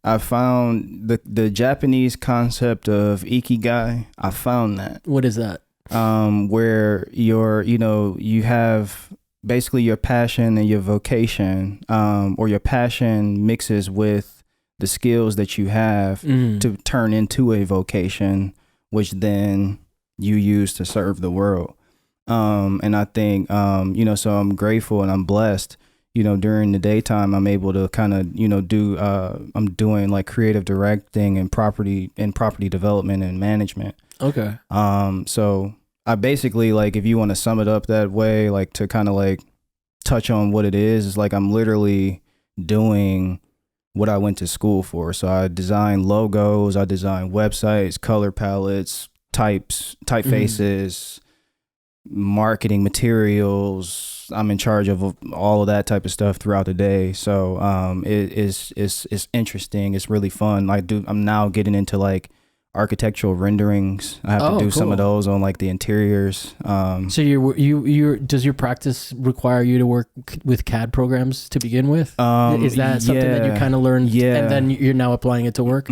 I found the Japanese concept of ikigai. I found that. What is that? Where you have basically your passion and your vocation, or your passion mixes with the skills that you have to turn into a vocation, which then you use to serve the world. And I think, so I'm grateful and I'm blessed. During the daytime, I'm able to kind of, I'm doing like creative directing and property development and management. Okay. So I basically, like, if you want to sum it up that way, like, to kind of like touch on what it is like I'm literally doing what I went to school for. So I design logos, I design websites, color palettes, typefaces, marketing materials. I'm in charge of all of that type of stuff throughout the day. So it's interesting. It's really fun. I'm now getting into like architectural renderings. I have to do some of those on like the interiors. So you does your practice require you to work with CAD programs to begin with? Is that something that you kind of learned and then you're now applying it to work?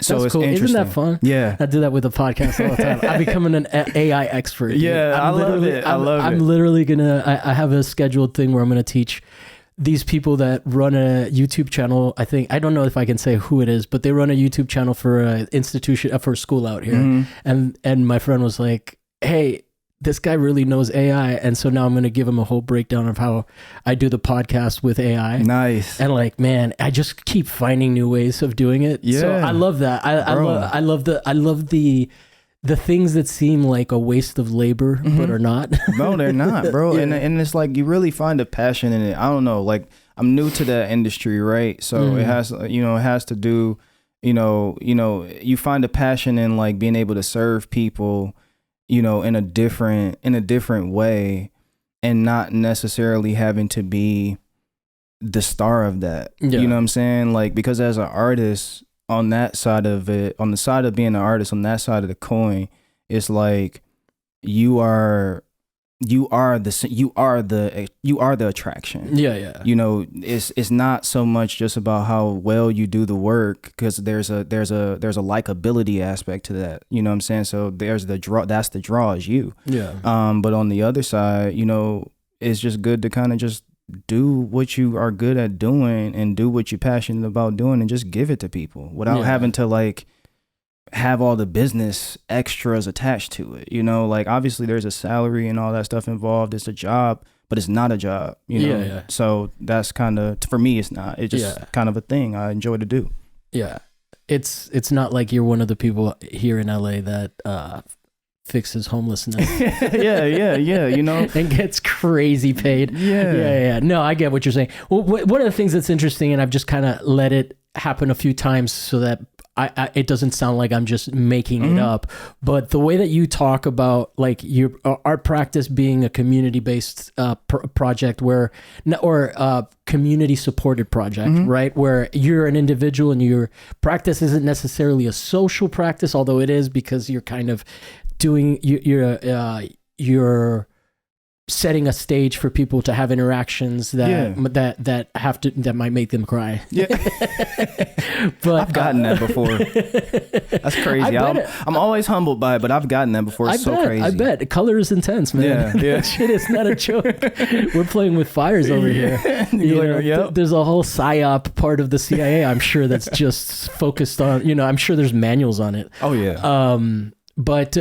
So that's it's cool. interesting. Isn't that fun? Yeah. I do that with a podcast all the time. I'm becoming an AI expert. Dude. Yeah, I love it. I'm literally I have a scheduled thing where I'm going to teach these people that run a YouTube channel. I don't know if I can say who it is, but they run a YouTube channel for an institution, for a school out here. And my friend was like, hey, this guy really knows AI. And so now I'm going to give him a whole breakdown of how I do the podcast with AI. Nice. And like, man, I just keep finding new ways of doing it. Yeah. So I love that. I love the things that seem like a waste of labor, but are not. No, they're not, bro. And it's like, you really find a passion in it. I don't know. Like, I'm new to that industry, right? So it has to do, you find a passion in like being able to serve people, in a different way, and not necessarily having to be the star of that. Yeah. You know what I'm saying? Like, because as an artist, on that side of it, on the side of being an artist, on that side of the coin, it's like you are you are the attraction. Yeah. It's not so much just about how well you do the work, because there's a likability aspect to that. You know what I'm saying? So there's the draw. That's the draw, is you. Yeah. But on the other side, it's just good to kind of just do what you are good at doing and do what you're passionate about doing and just give it to people without having to like have all the business extras attached to it. Like obviously there's a salary and all that stuff involved. It's a job, but it's not a job, Yeah. So that's kind of, for me, it's not. It's just kind of a thing I enjoy to do. Yeah. It's not like you're one of the people here in LA that fixes homelessness. yeah, and gets crazy paid. Yeah. No, I get what you're saying. Well, one of the things that's interesting, and I've just kind of let it happen a few times so that it doesn't sound like I'm just making it up, but the way that you talk about like your art practice being a community-based project or community-supported project, right? Where you're an individual and your practice isn't necessarily a social practice, although it is, because you're kind of doing you're setting a stage for people to have interactions that might make them cry. Yeah. But I've gotten that before. That's crazy. I'm always humbled by it, but I've gotten that before. It's so crazy. I bet. Color is intense, man. Yeah. Shit is not a joke. We're playing with fires over here. There's a whole PSYOP part of the CIA, I'm sure, that's just focused on, I'm sure there's manuals on it. Oh yeah. But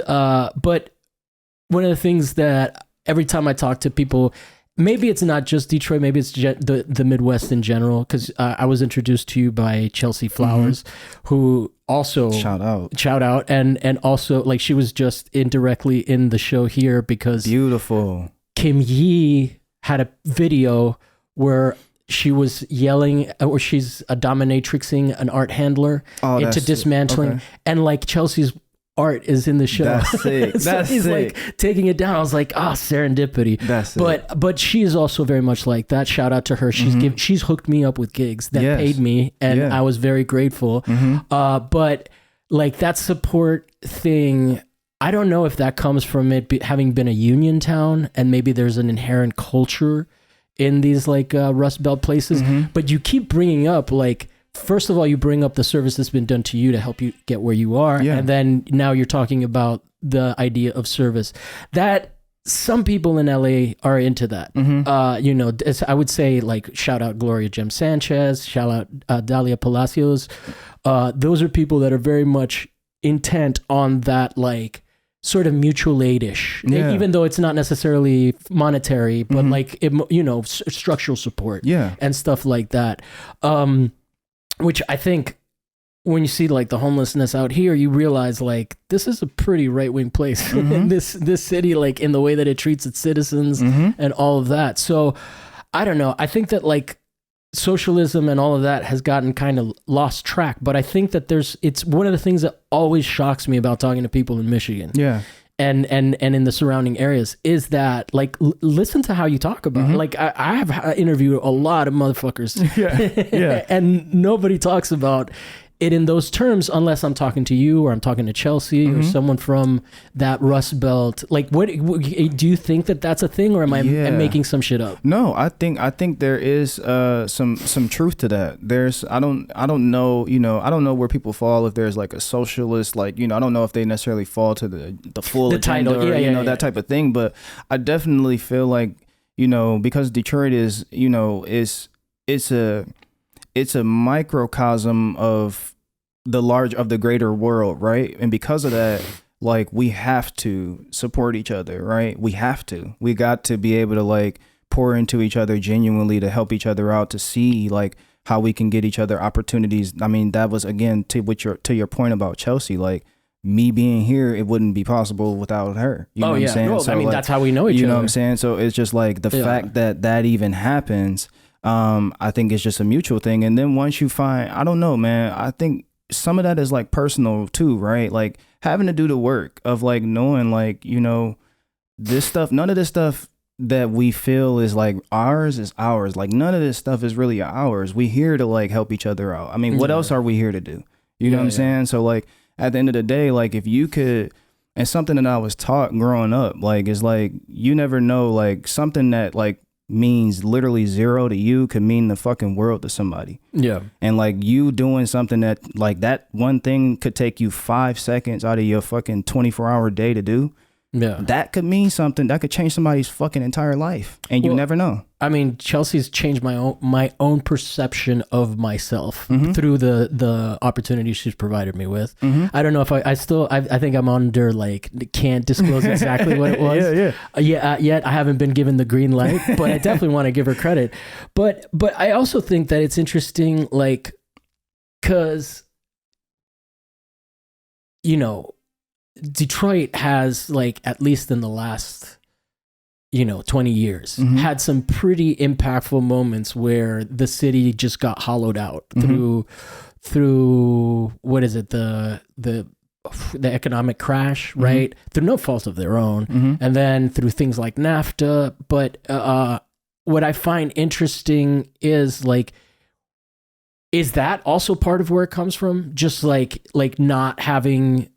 one of the things that every time I talk to people, maybe it's not just Detroit, maybe it's the Midwest in general, because I was introduced to you by Chelsea Flowers, who also shout out, and also like she was just indirectly in the show here because beautiful Kim Yee had a video where she was yelling, or she's a dominatrixing an art handler into dismantling, and like Chelsea's art is in the show. That's sick. So That's he's sick. like taking it down. I was like, serendipity. That's but she is also very much like that. Shout out to her. She's hooked me up with gigs that paid me, and I was very grateful. But like that support thing, I don't know if that comes from it having been a union town, and maybe there's an inherent culture in these like Rust Belt places. But you keep bringing up like, first of all, you bring up the service that's been done to you to help you get where you are. Yeah. And then now you're talking about the idea of service. That some people in LA are into that. I would say like shout out Gloria Jem Sanchez, shout out Dalia Palacios. Those are people that are very much intent on that like sort of mutual aid-ish, even though it's not necessarily monetary, but like, structural support and stuff like that. Which I think when you see like the homelessness out here, you realize like this is a pretty right-wing place in this city, like in the way that it treats its citizens and all of that. So I don't know. I think that like socialism and all of that has gotten kind of lost track, but I think that it's one of the things that always shocks me about talking to people in Michigan. Yeah. And in the surrounding areas is that like listen to how you talk about it. Like I have interviewed a lot of motherfuckers and nobody talks about it in those terms unless I'm talking to you or I'm talking to Chelsea or someone from that Rust Belt. Like what do you think that that's a thing, or am I making some shit up? No, I think there is some truth to that. I don't know, I don't know where people fall, if there's like a socialist, like, I don't know if they necessarily fall to the full agenda title, or that type of thing, but I definitely feel like, because Detroit is, it's a microcosm of the greater world, right? And because of that, like, we have to support each other, right? We got to be able to like pour into each other genuinely, to help each other out, to see like how we can get each other opportunities. I mean, that was again to your point about Chelsea, like me being here, it wouldn't be possible without her. You know what I'm saying? Well, so, that's how we know each other. You know what I'm saying? So it's just like the fact that even happens, I think it's just a mutual thing. And then once you find, I don't know, man, I think some of that is like personal too, right? Like having to do the work of like knowing like, this stuff, none of this stuff that we feel is like ours is ours. Like none of this stuff is really ours. We here to like help each other out. I mean, what else are we here to do? You know what I'm saying? So like at the end of the day, like if you could, And something that I was taught growing up, like, is like, you never know, like, something that like means literally zero to you could mean the fucking world to somebody. Yeah. And like you doing something that like that one thing could take you 5 seconds out of your fucking 24-hour day to do. Yeah. That could mean something that could change somebody's fucking entire life. And you never know. I mean, Chelsea's changed my own perception of myself through the opportunities she's provided me with. I don't know if I think I'm under like can't disclose exactly what it was. Yet I haven't been given the green light, but I definitely want to give her credit. But I also think that it's interesting, like, cause you know, Detroit has, like, at least in the last, 20 years, had some pretty impactful moments where the city just got hollowed out through what is it, the economic crash, right? Through no fault of their own, and then through things like NAFTA. But what I find interesting is, like, is that also part of where it comes from? Just like not having,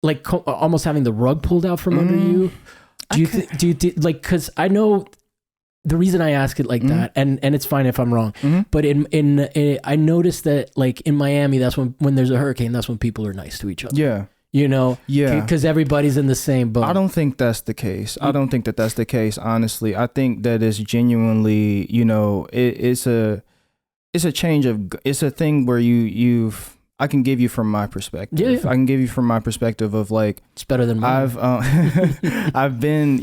like, almost having the rug pulled out from under you. Do you like, cause I know the reason I ask it like that, and it's fine if I'm wrong, but I noticed that, like, in Miami, that's when there's a hurricane, that's when people are nice to each other. Yeah. Because everybody's in the same boat. I don't think that's the case. I don't think that that's the case, honestly. I think that it's genuinely, it's a change of, it's a thing where I can give you from my perspective. Yeah. I can give you from my perspective of, like, it's better than mine. I've been,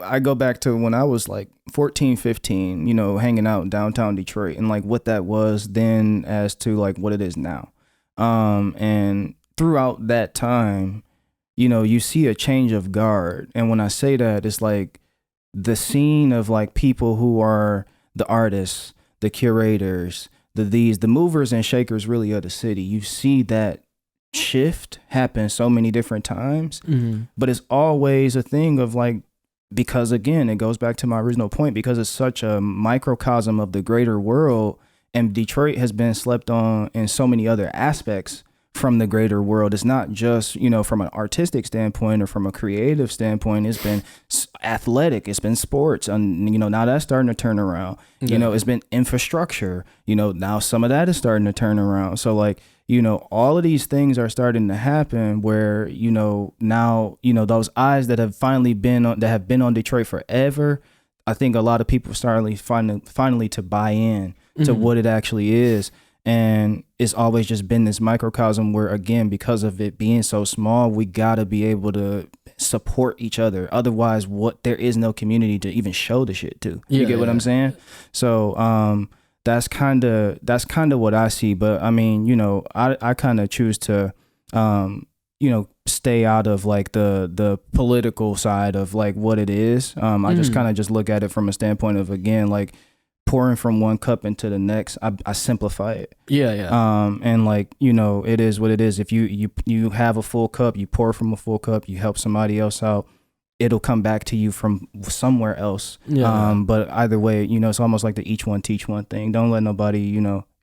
I go back to when I was like 14, 15, hanging out in downtown Detroit, and like what that was then as to like what it is now. And throughout that time, you see a change of guard. And when I say that, it's like the scene of like people who are the artists, the curators, the movers and shakers really of the city. You see that shift happen so many different times, but it's always a thing of like, because again, it goes back to my original point, because it's such a microcosm of the greater world, and Detroit has been slept on in so many other aspects from the greater world. It's not just, from an artistic standpoint or from a creative standpoint. It's been athletic, it's been sports, and now that's starting to turn around. It's been infrastructure, now some of that is starting to turn around. So like, all of these things are starting to happen where, now, those eyes that have finally been on Detroit forever, I think a lot of people starting finally to buy in to what it actually is. And it's always just been this microcosm where, again, because of it being so small, we got to be able to support each other. Otherwise, there is no community to even show the shit to. You get what I'm saying? So that's kind of what I see. But I mean, I kind of choose to, stay out of like the political side of like what it is. I just kind of just look at it from a standpoint of, again, like, pouring from one cup into the next. I simplify it. And like, it is what it is. If you have a full cup, you pour from a full cup, you help somebody else out, it'll come back to you from somewhere else. But either way, it's almost like the each one teach one thing. Don't let nobody,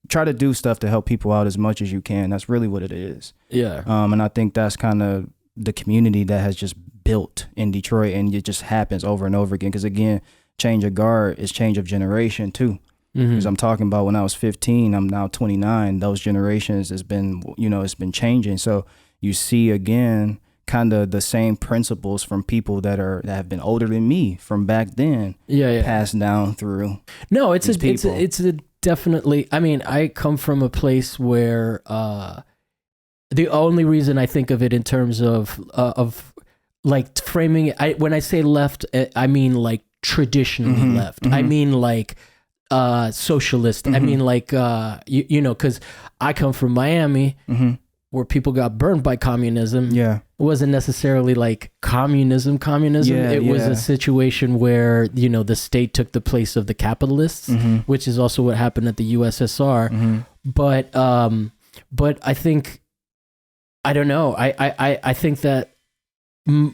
try to do stuff to help people out as much as you can. That's really what it is. And I think that's kind of the community that has just built in Detroit, and it just happens over and over again. Because again, change of guard is change of generation too. Because I'm talking about when I was 15, I'm now 29. Those generations has been, it's been changing. So you see again, kind of the same principles from people that have been older than me from back then. Passed down through. No, it's a definitely. I mean, I come from a place where the only reason I think of it in terms of like framing it, when I say left, I mean like traditionally left. I mean like socialist. I mean like because I come from Miami, where people got burned by communism. It wasn't necessarily like communism. It was a situation where the state took the place of the capitalists, which is also what happened at the USSR. But I think, I don't know, I think that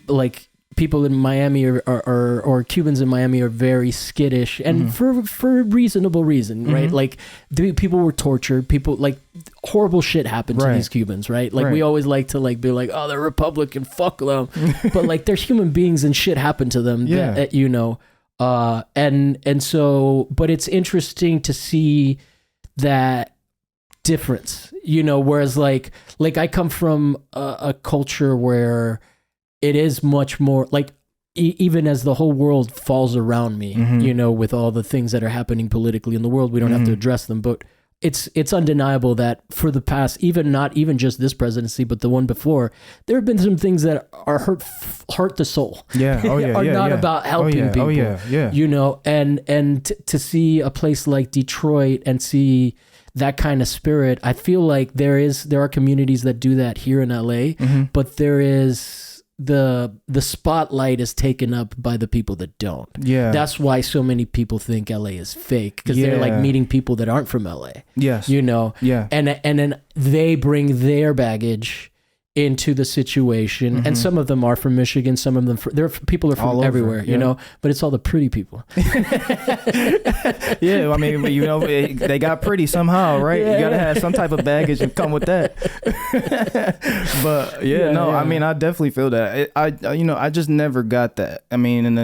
like people in Miami or Cubans in Miami are very skittish, and for a reasonable reason, right? Like people were tortured, people like horrible shit happened to these Cubans, right? Like we always like to like be like, oh, they're Republican, fuck them, but like they're human beings and shit happened to them, that, you know, and so, but it's interesting to see that difference, you know, whereas like I come from a culture where it is much more like even as the whole world falls around me, you know, with all the things that are happening politically in the world, we don't have to address them, but it's undeniable that for the past, not even just this presidency, but the one before, there have been some things that are hurt the soul. Yeah. Oh yeah. are not about helping people. Yeah. You know, and to see a place like Detroit and see that kind of spirit, I feel like there are communities that do that here in LA, but there is the spotlight is taken up by the people that don't. Yeah. That's why so many people think LA is fake, because they're like meeting people that aren't from LA. Yes. You know? Yeah. And then they bring their baggage into the situation, and some of them are from Michigan, some of them people are from everywhere, you know, but it's all the pretty people. Yeah, I mean, you know, they got pretty somehow, right? You gotta have some type of baggage and come with that. But I mean, I definitely feel that. I just never got that. I mean, in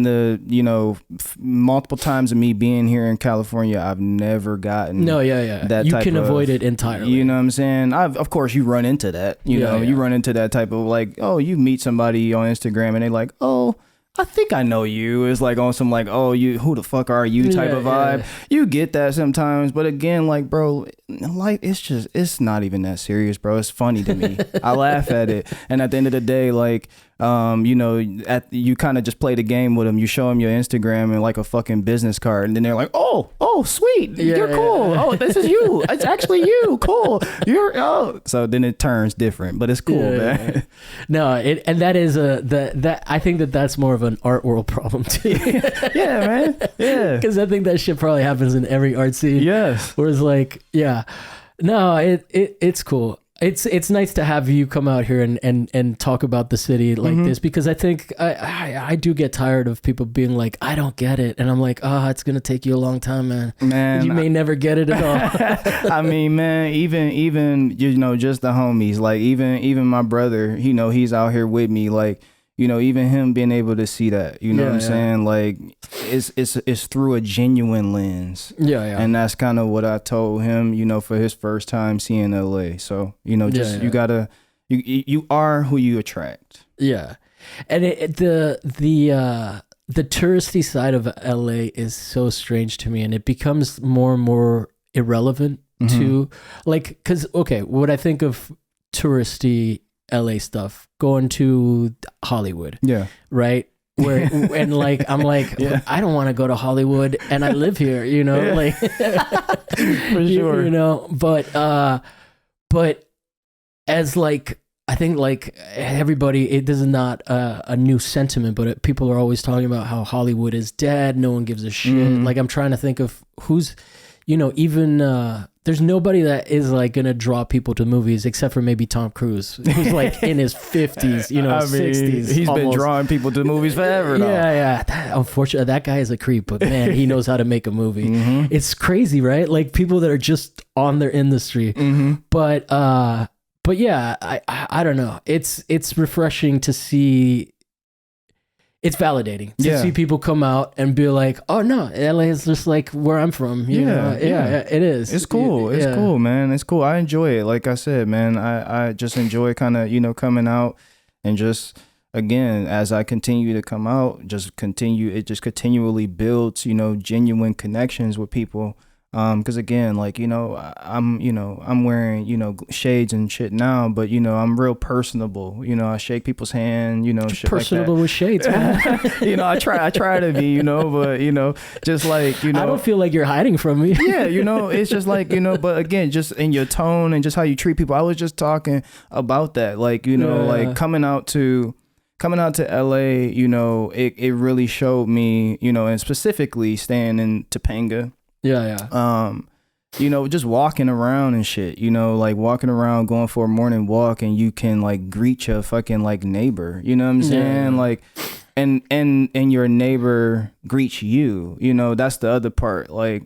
the you know, multiple times of me being here in California, I've never gotten that you can avoid it entirely. You know what I'm saying? Of course you run into that. You know, you run into that type of like, oh, you meet somebody on Instagram and they like, oh, I think I know you. It's like on some like, oh, you, who the fuck are you type of vibe. You get that sometimes, but again, like, bro, like it's not even that serious, bro. It's funny to me. I laugh at it, and at the end of the day, like, you know, you kind of just play the game with them. You show them your Instagram and like a fucking business card, and then they're like, oh, sweet, you're cool. Oh, this is you. It's actually you. Cool. So then it turns different, but it's cool, man. No, and that is that I think that's more of an art world problem too. Yeah, man. Yeah, because I think that shit probably happens in every art scene. Yes. Whereas like, no, it's cool. It's nice to have you come out here and talk about the city like this, because I think I do get tired of people being like, I don't get it, and I'm like, it's gonna take you a long time, man. You may never get it at all. I mean, man, even you know, just the homies, like even my brother, you know, he's out here with me, like, you know, even him being able to see that, you know what I'm saying? Like, it's through a genuine lens. Yeah. And that's kind of what I told him, you know, for his first time seeing LA. So, you know, just you gotta, you are who you attract. Yeah. And the touristy side of LA is so strange to me, and it becomes more and more irrelevant to, like, cause okay, what I think of touristy LA stuff, going to Hollywood, right, where and like I'm like, I don't want to go to Hollywood, and I live here, you know, like for sure, you know, but as like, I think like everybody, this is not a new sentiment, but people are always talking about how Hollywood is dead, no one gives a shit. Like, I'm trying to think of who's, you know, even there's nobody that is like gonna draw people to movies except for maybe Tom Cruise, who's like in his 50s, you know, 60s. He's almost been drawing people to movies forever. Though. Unfortunately, that guy is a creep, but man, he knows how to make a movie. It's crazy, right? Like, people that are just on their industry. But yeah, I don't know. It's refreshing to see. It's validating to see people come out and be like, oh no, LA is just like where I'm from. You know? It is. It's cool. It's cool, man. It's cool. I enjoy it. Like I said, man, I just enjoy kind of, you know, coming out and just, again, as I continue to come out, it just continually builds, you know, genuine connections with people. Because again, like, you know, I'm wearing, you know, shades and shit now, but, you know, I'm real personable. You know, I shake people's hand, you know, shit personable like that. With shades, man. You know, I try to be, you know, but, you know, just like, you know, I don't feel like you're hiding from me. Yeah, you know, it's just like, you know, but again, just in your tone and just how you treat people. I was just talking about that, like, you know, like coming out to LA, you know, it really showed me, you know, and specifically staying in Topanga. you know, just walking around and shit, you know, like walking around, going for a morning walk, and you can like greet your fucking like neighbor, you know what I'm saying? Yeah. Like, and your neighbor greets you, you know, that's the other part. Like,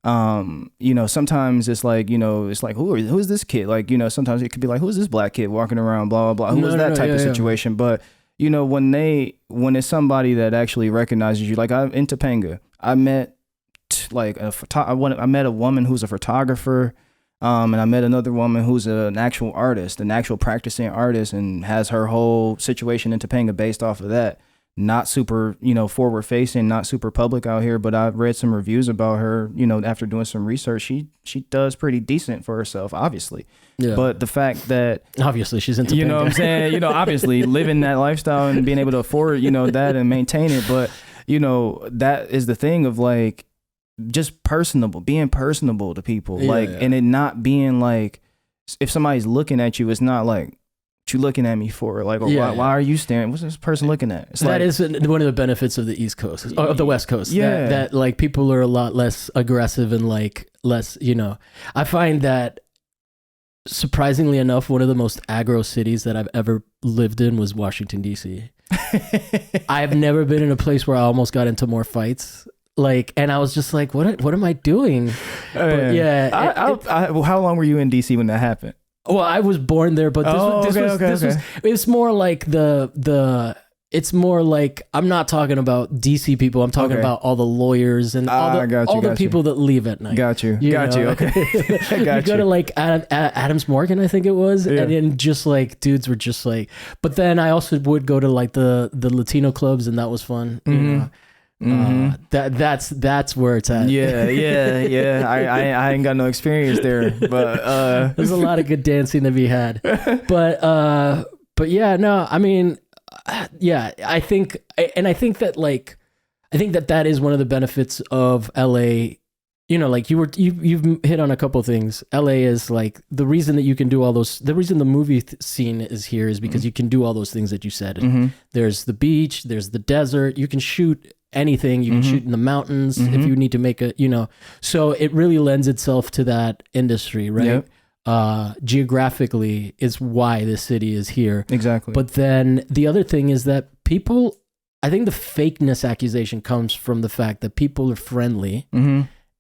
you know, sometimes it's like, you know, it's like, who's this kid? Like, you know, sometimes it could be like, who's this black kid walking around, blah, blah, blah. Who is that type of situation? But, you know, when it's somebody that actually recognizes you, like in Topanga, I met like I met a woman who's a photographer, and I met another woman who's an actual artist, an actual practicing artist, and has her whole situation in Topanga based off of that. Not super, you know, forward facing, not super public out here, but I've read some reviews about her, you know, after doing some research. She does pretty decent for herself, obviously. Yeah. But the fact that obviously she's into, you know what I'm saying, you know, obviously living that lifestyle and being able to afford, you know, that and maintain it. But, you know, that is the thing of like just being personable to people, and it not being like, if somebody's looking at you, it's not like, you looking at me for, like, why are you staring? What's this person looking at? It's that is one of the benefits of the East Coast, of the West Coast. Yeah, that like people are a lot less aggressive and like less, you know. I find that surprisingly enough, one of the most aggro cities that I've ever lived in was Washington D.C. I've never been in a place where I almost got into more fights. Like, and I was just like, what am I doing? But how long were you in D.C. when that happened? Well, I was born there, but this was it's more like it's more like, I'm not talking about DC people. I'm talking about all the lawyers and all the people that leave at night. Got you. Okay. You go to like Adams Morgan, I think it was, and then just like dudes were just like. But then I also would go to like the Latino clubs, and that was fun. You know? That's where it's at. Yeah. I ain't got no experience there, but there's a lot of good dancing to be had. But yeah, no, I mean, yeah, I think that is one of the benefits of LA. You know, like you've hit on a couple of things. LA is like the reason that you can do all those. The reason the movie scene is here is because you can do all those things that you said. There's the beach, there's the desert. You can shoot anything. You can shoot in the mountains if you need to make a, you know. So it really lends itself to that industry, right? Yep. Geographically is why this city is here. Exactly. But then the other thing is that people, I think the fakeness accusation comes from the fact that people are friendly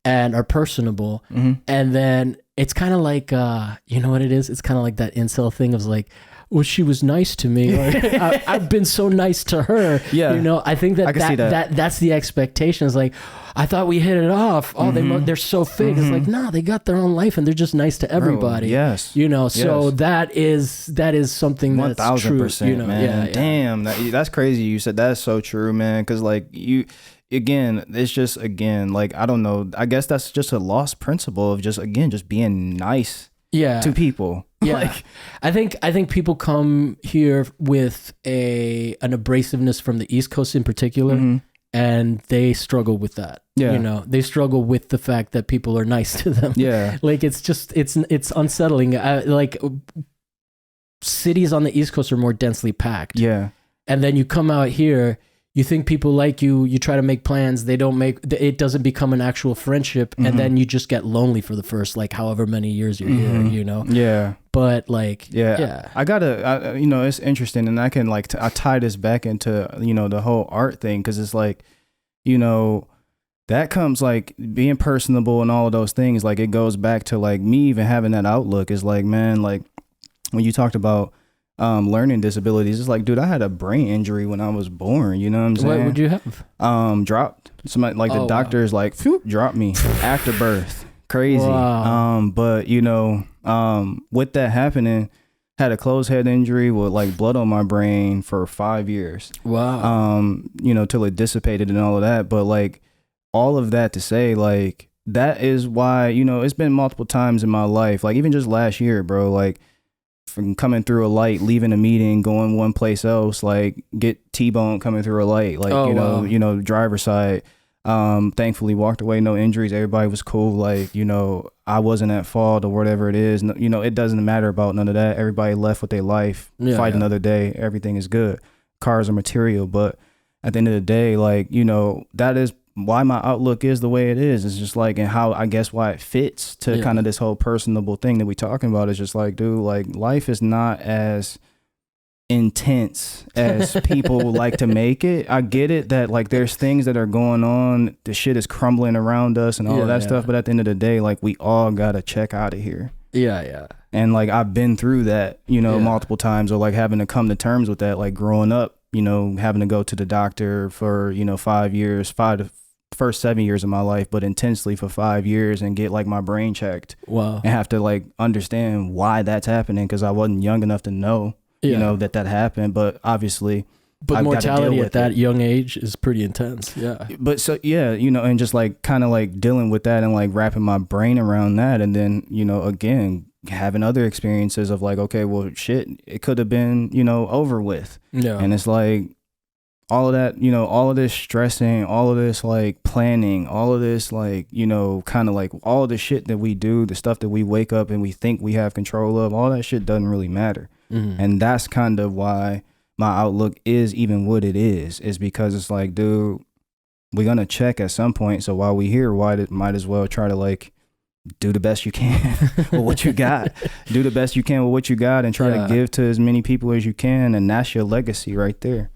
and are personable. And then it's kind of like, you know what it is? It's kind of like that incel thing of like, well, she was nice to me. Or, I've been so nice to her. Yeah. You know, I think that's the expectation. It's like, I thought we hit it off. Oh, they're so fake. It's like, no, they got their own life and they're just nice to everybody. Bro, yes. You know, so that is something that's 1000%, true. You know, man. Yeah. Damn, that's crazy. You said that's so true, man. Because like again, it's just, again, like, I don't know. I guess that's just a lost principle of just being nice to people. Yeah, like, I think people come here with an abrasiveness from the East Coast in particular, and they struggle with that. Yeah, you know, they struggle with the fact that people are nice to them. Yeah, like it's unsettling. Like cities on the East Coast are more densely packed. Yeah, and then you come out here. You think people like you, you try to make plans, it doesn't become an actual friendship, and then you just get lonely for the first, like, however many years you're here, you know? Yeah. But, like, yeah. I gotta, you know, it's interesting, and I can, like, I tie this back into, you know, the whole art thing, because it's like, you know, that comes, like, being personable and all of those things, like, it goes back to, like, me even having that outlook is, like, man, like, when you talked about learning disabilities, it's like, dude, I had a brain injury when I was born, you know what I'm saying? What would you have? Dropped. Somebody, like, the doctors like dropped me after birth. Crazy. Wow. But you know, with that happening, had a closed head injury with like blood on my brain for 5 years. Wow. You know, till it dissipated and all of that. But like all of that to say, like, that is why, you know, it's been multiple times in my life, like even just last year, bro, like, from coming through a light, leaving a meeting, going one place else, like get T-bone coming through a light, like, you know, driver's side. Thankfully walked away, no injuries. Everybody was cool. Like, you know, I wasn't at fault or whatever it is. No, you know, it doesn't matter about none of that. Everybody left with their life, fight another day. Everything is good. Cars are material. But at the end of the day, like, you know, that is why my outlook is the way it is. It's just like, and how I guess why it fits to kind of this whole personable thing that we talking about. Is just like, dude, like life is not as intense as people like to make it. I get it that like there's things that are going on, the shit is crumbling around us and all of that stuff, but at the end of the day, like we all gotta check out of here. And like I've been through that, you know, multiple times, or like having to come to terms with that, like growing up, you know, having to go to the doctor for, you know, 5 years, first 7 years of my life, but intensely for 5 years, and get like my brain checked. And have to like understand why that's happening, because I wasn't young enough to know you know, that happened, but obviously. But I've mortality at that young age is pretty intense. But so, you know, and just like kind of like dealing with that and like wrapping my brain around that. And then, you know, again, having other experiences of like, okay, well, shit, it could have been, you know, over with. And it's like all of that, you know, all of this stressing, all of this like planning, all of this like, you know, kind of like all of the shit that we do, the stuff that we wake up and we think we have control of, all that shit doesn't really matter. And that's kind of why my outlook is even what it is because it's like, dude, we're going to check at some point. So while we here, might as well try to like do the best you can with what you got. Do the best you can with what you got and try to give to as many people as you can. And that's your legacy right there.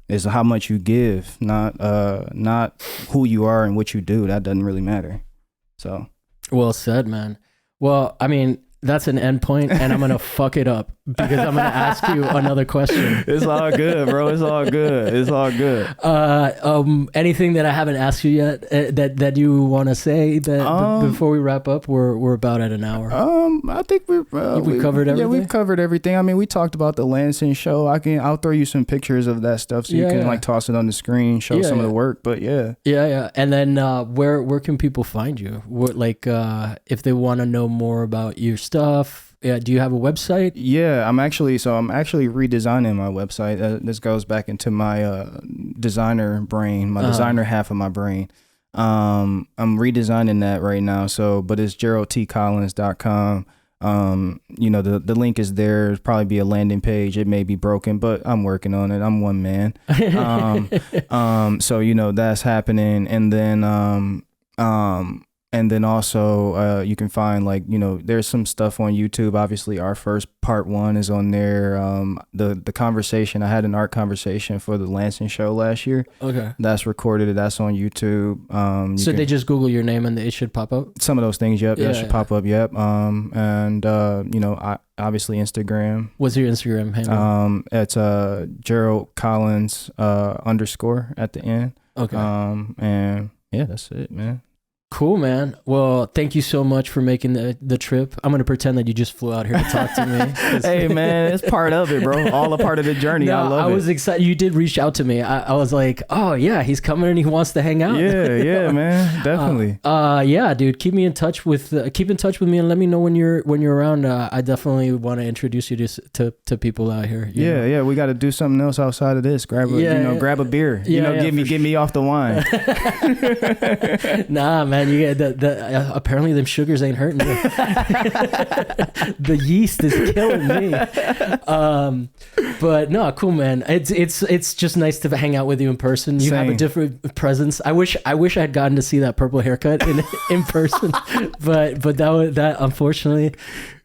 Is how much you give, not who you are and what you do. That doesn't really matter. So. Well said, man. Well, I mean, that's an end point, and I'm gonna fuck it up because I'm gonna ask you another question. It's all good, bro. It's all good. It's all good. Anything that I haven't asked you yet that you want to say that before we wrap up? We're about at an hour. I think we covered everything. Yeah, we've covered everything. I mean, we talked about the Lansing show. I'll throw you some pictures of that stuff so you can like toss it on the screen, show some of the work. But yeah. And then where can people find you? What if they want to know more about your stuff? Do you have a website? Yeah, I'm actually redesigning my website. This goes back into my designer brain, my designer half of my brain. I'm redesigning that right now. But it's geraldtcollins.com. You know, the link is there. It'll probably be a landing page. It may be broken, but I'm working on it. I'm one man. So you know, that's happening. And then also you can find like, you know, there's some stuff on YouTube. Obviously our first part 1 is on there. The conversation, I had an art conversation for the Lansing show last year. That's recorded. That's on YouTube. So they just Google your name and it should pop up? Some of those things, yep. That should pop up, yep. And you know, obviously Instagram. What's your Instagram handle? It's Gerald Collins _ at the end. And yeah, that's it, man. Cool, man. Well, thank you so much for making the trip. I'm going to pretend that you just flew out here to talk to me. Hey, man, it's part of it, bro. All a part of the journey. I love it. I was excited. You did reach out to me. I was like, oh, yeah, he's coming and he wants to hang out. Yeah, man. Definitely. Yeah, dude, keep in touch with me and let me know when you're around. I definitely want to introduce you to people out here. Yeah. We got to do something else outside of this. Grab a beer. Give me off the wine. Nah, man. You get apparently them sugars ain't hurting you. The yeast is killing me. But no, cool, man. It's just nice to hang out with you in person. You have a different presence. I wish I had gotten to see that purple haircut in person, but that unfortunately,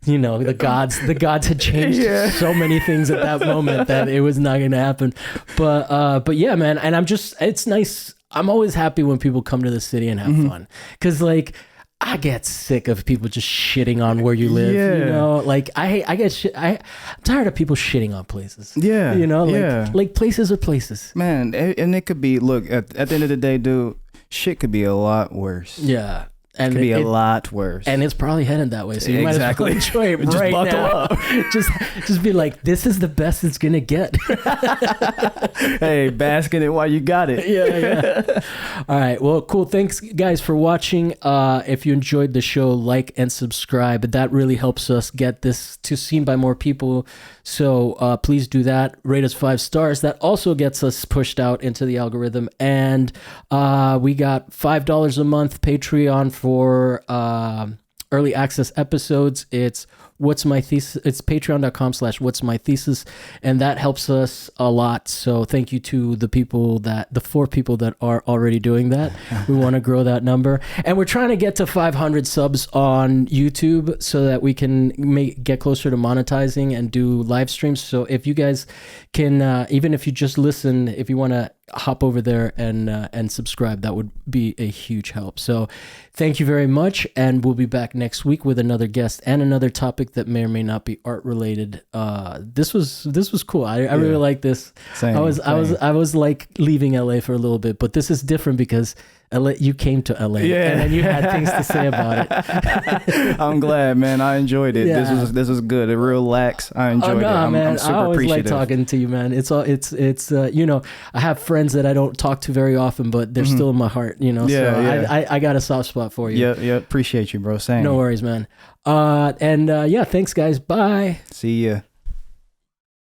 you know, the gods had changed so many things at that moment that it was not going to happen. But yeah, man. And it's nice. I'm always happy when people come to the city and have fun. Cause like, I get sick of people just shitting on where you live, you know, like I'm tired of people shitting on places. You know, like places are places, man. And it could be, look, at the end of the day, dude, shit could be a lot worse. And it could be a lot worse. And it's probably headed that way. So you might as well enjoy it right now. Just be like, this is the best it's going to get. Hey, bask in it while you got it. Yeah. All right. Well, cool. Thanks, guys, for watching. If you enjoyed the show, like and subscribe. That really helps us get this seen by more people. So please do that. Rate us 5 stars. That also gets us pushed out into the algorithm. And we got $5 a month Patreon for early access episodes. It's What's My Thesis. It's patreon.com/What's My Thesis, and that helps us a lot. So thank you to the 4 people that are already doing that. We want to grow that number, and we're trying to get to 500 subs on YouTube so that we can get closer to monetizing and do live streams. So if you guys can, even if you just listen, if you want to hop over there and subscribe, that would be a huge help. So thank you very much, and we'll be back next week with another guest and another topic that may or may not be art related. This was cool. I really like this. Same. I was like leaving LA for a little bit, but this is different because you came to LA, and then you had things to say about it. I'm glad, man. I enjoyed it. Yeah. This was good. It relaxed. I enjoyed it. Man, I'm super I always appreciative. like talking to you, man. It's I have friends that I don't talk to very often, but they're still in my heart, Yeah, so yeah. I got a soft spot for you. Yeah. Appreciate you, bro. Same. No worries, man. Thanks guys. Bye. See ya.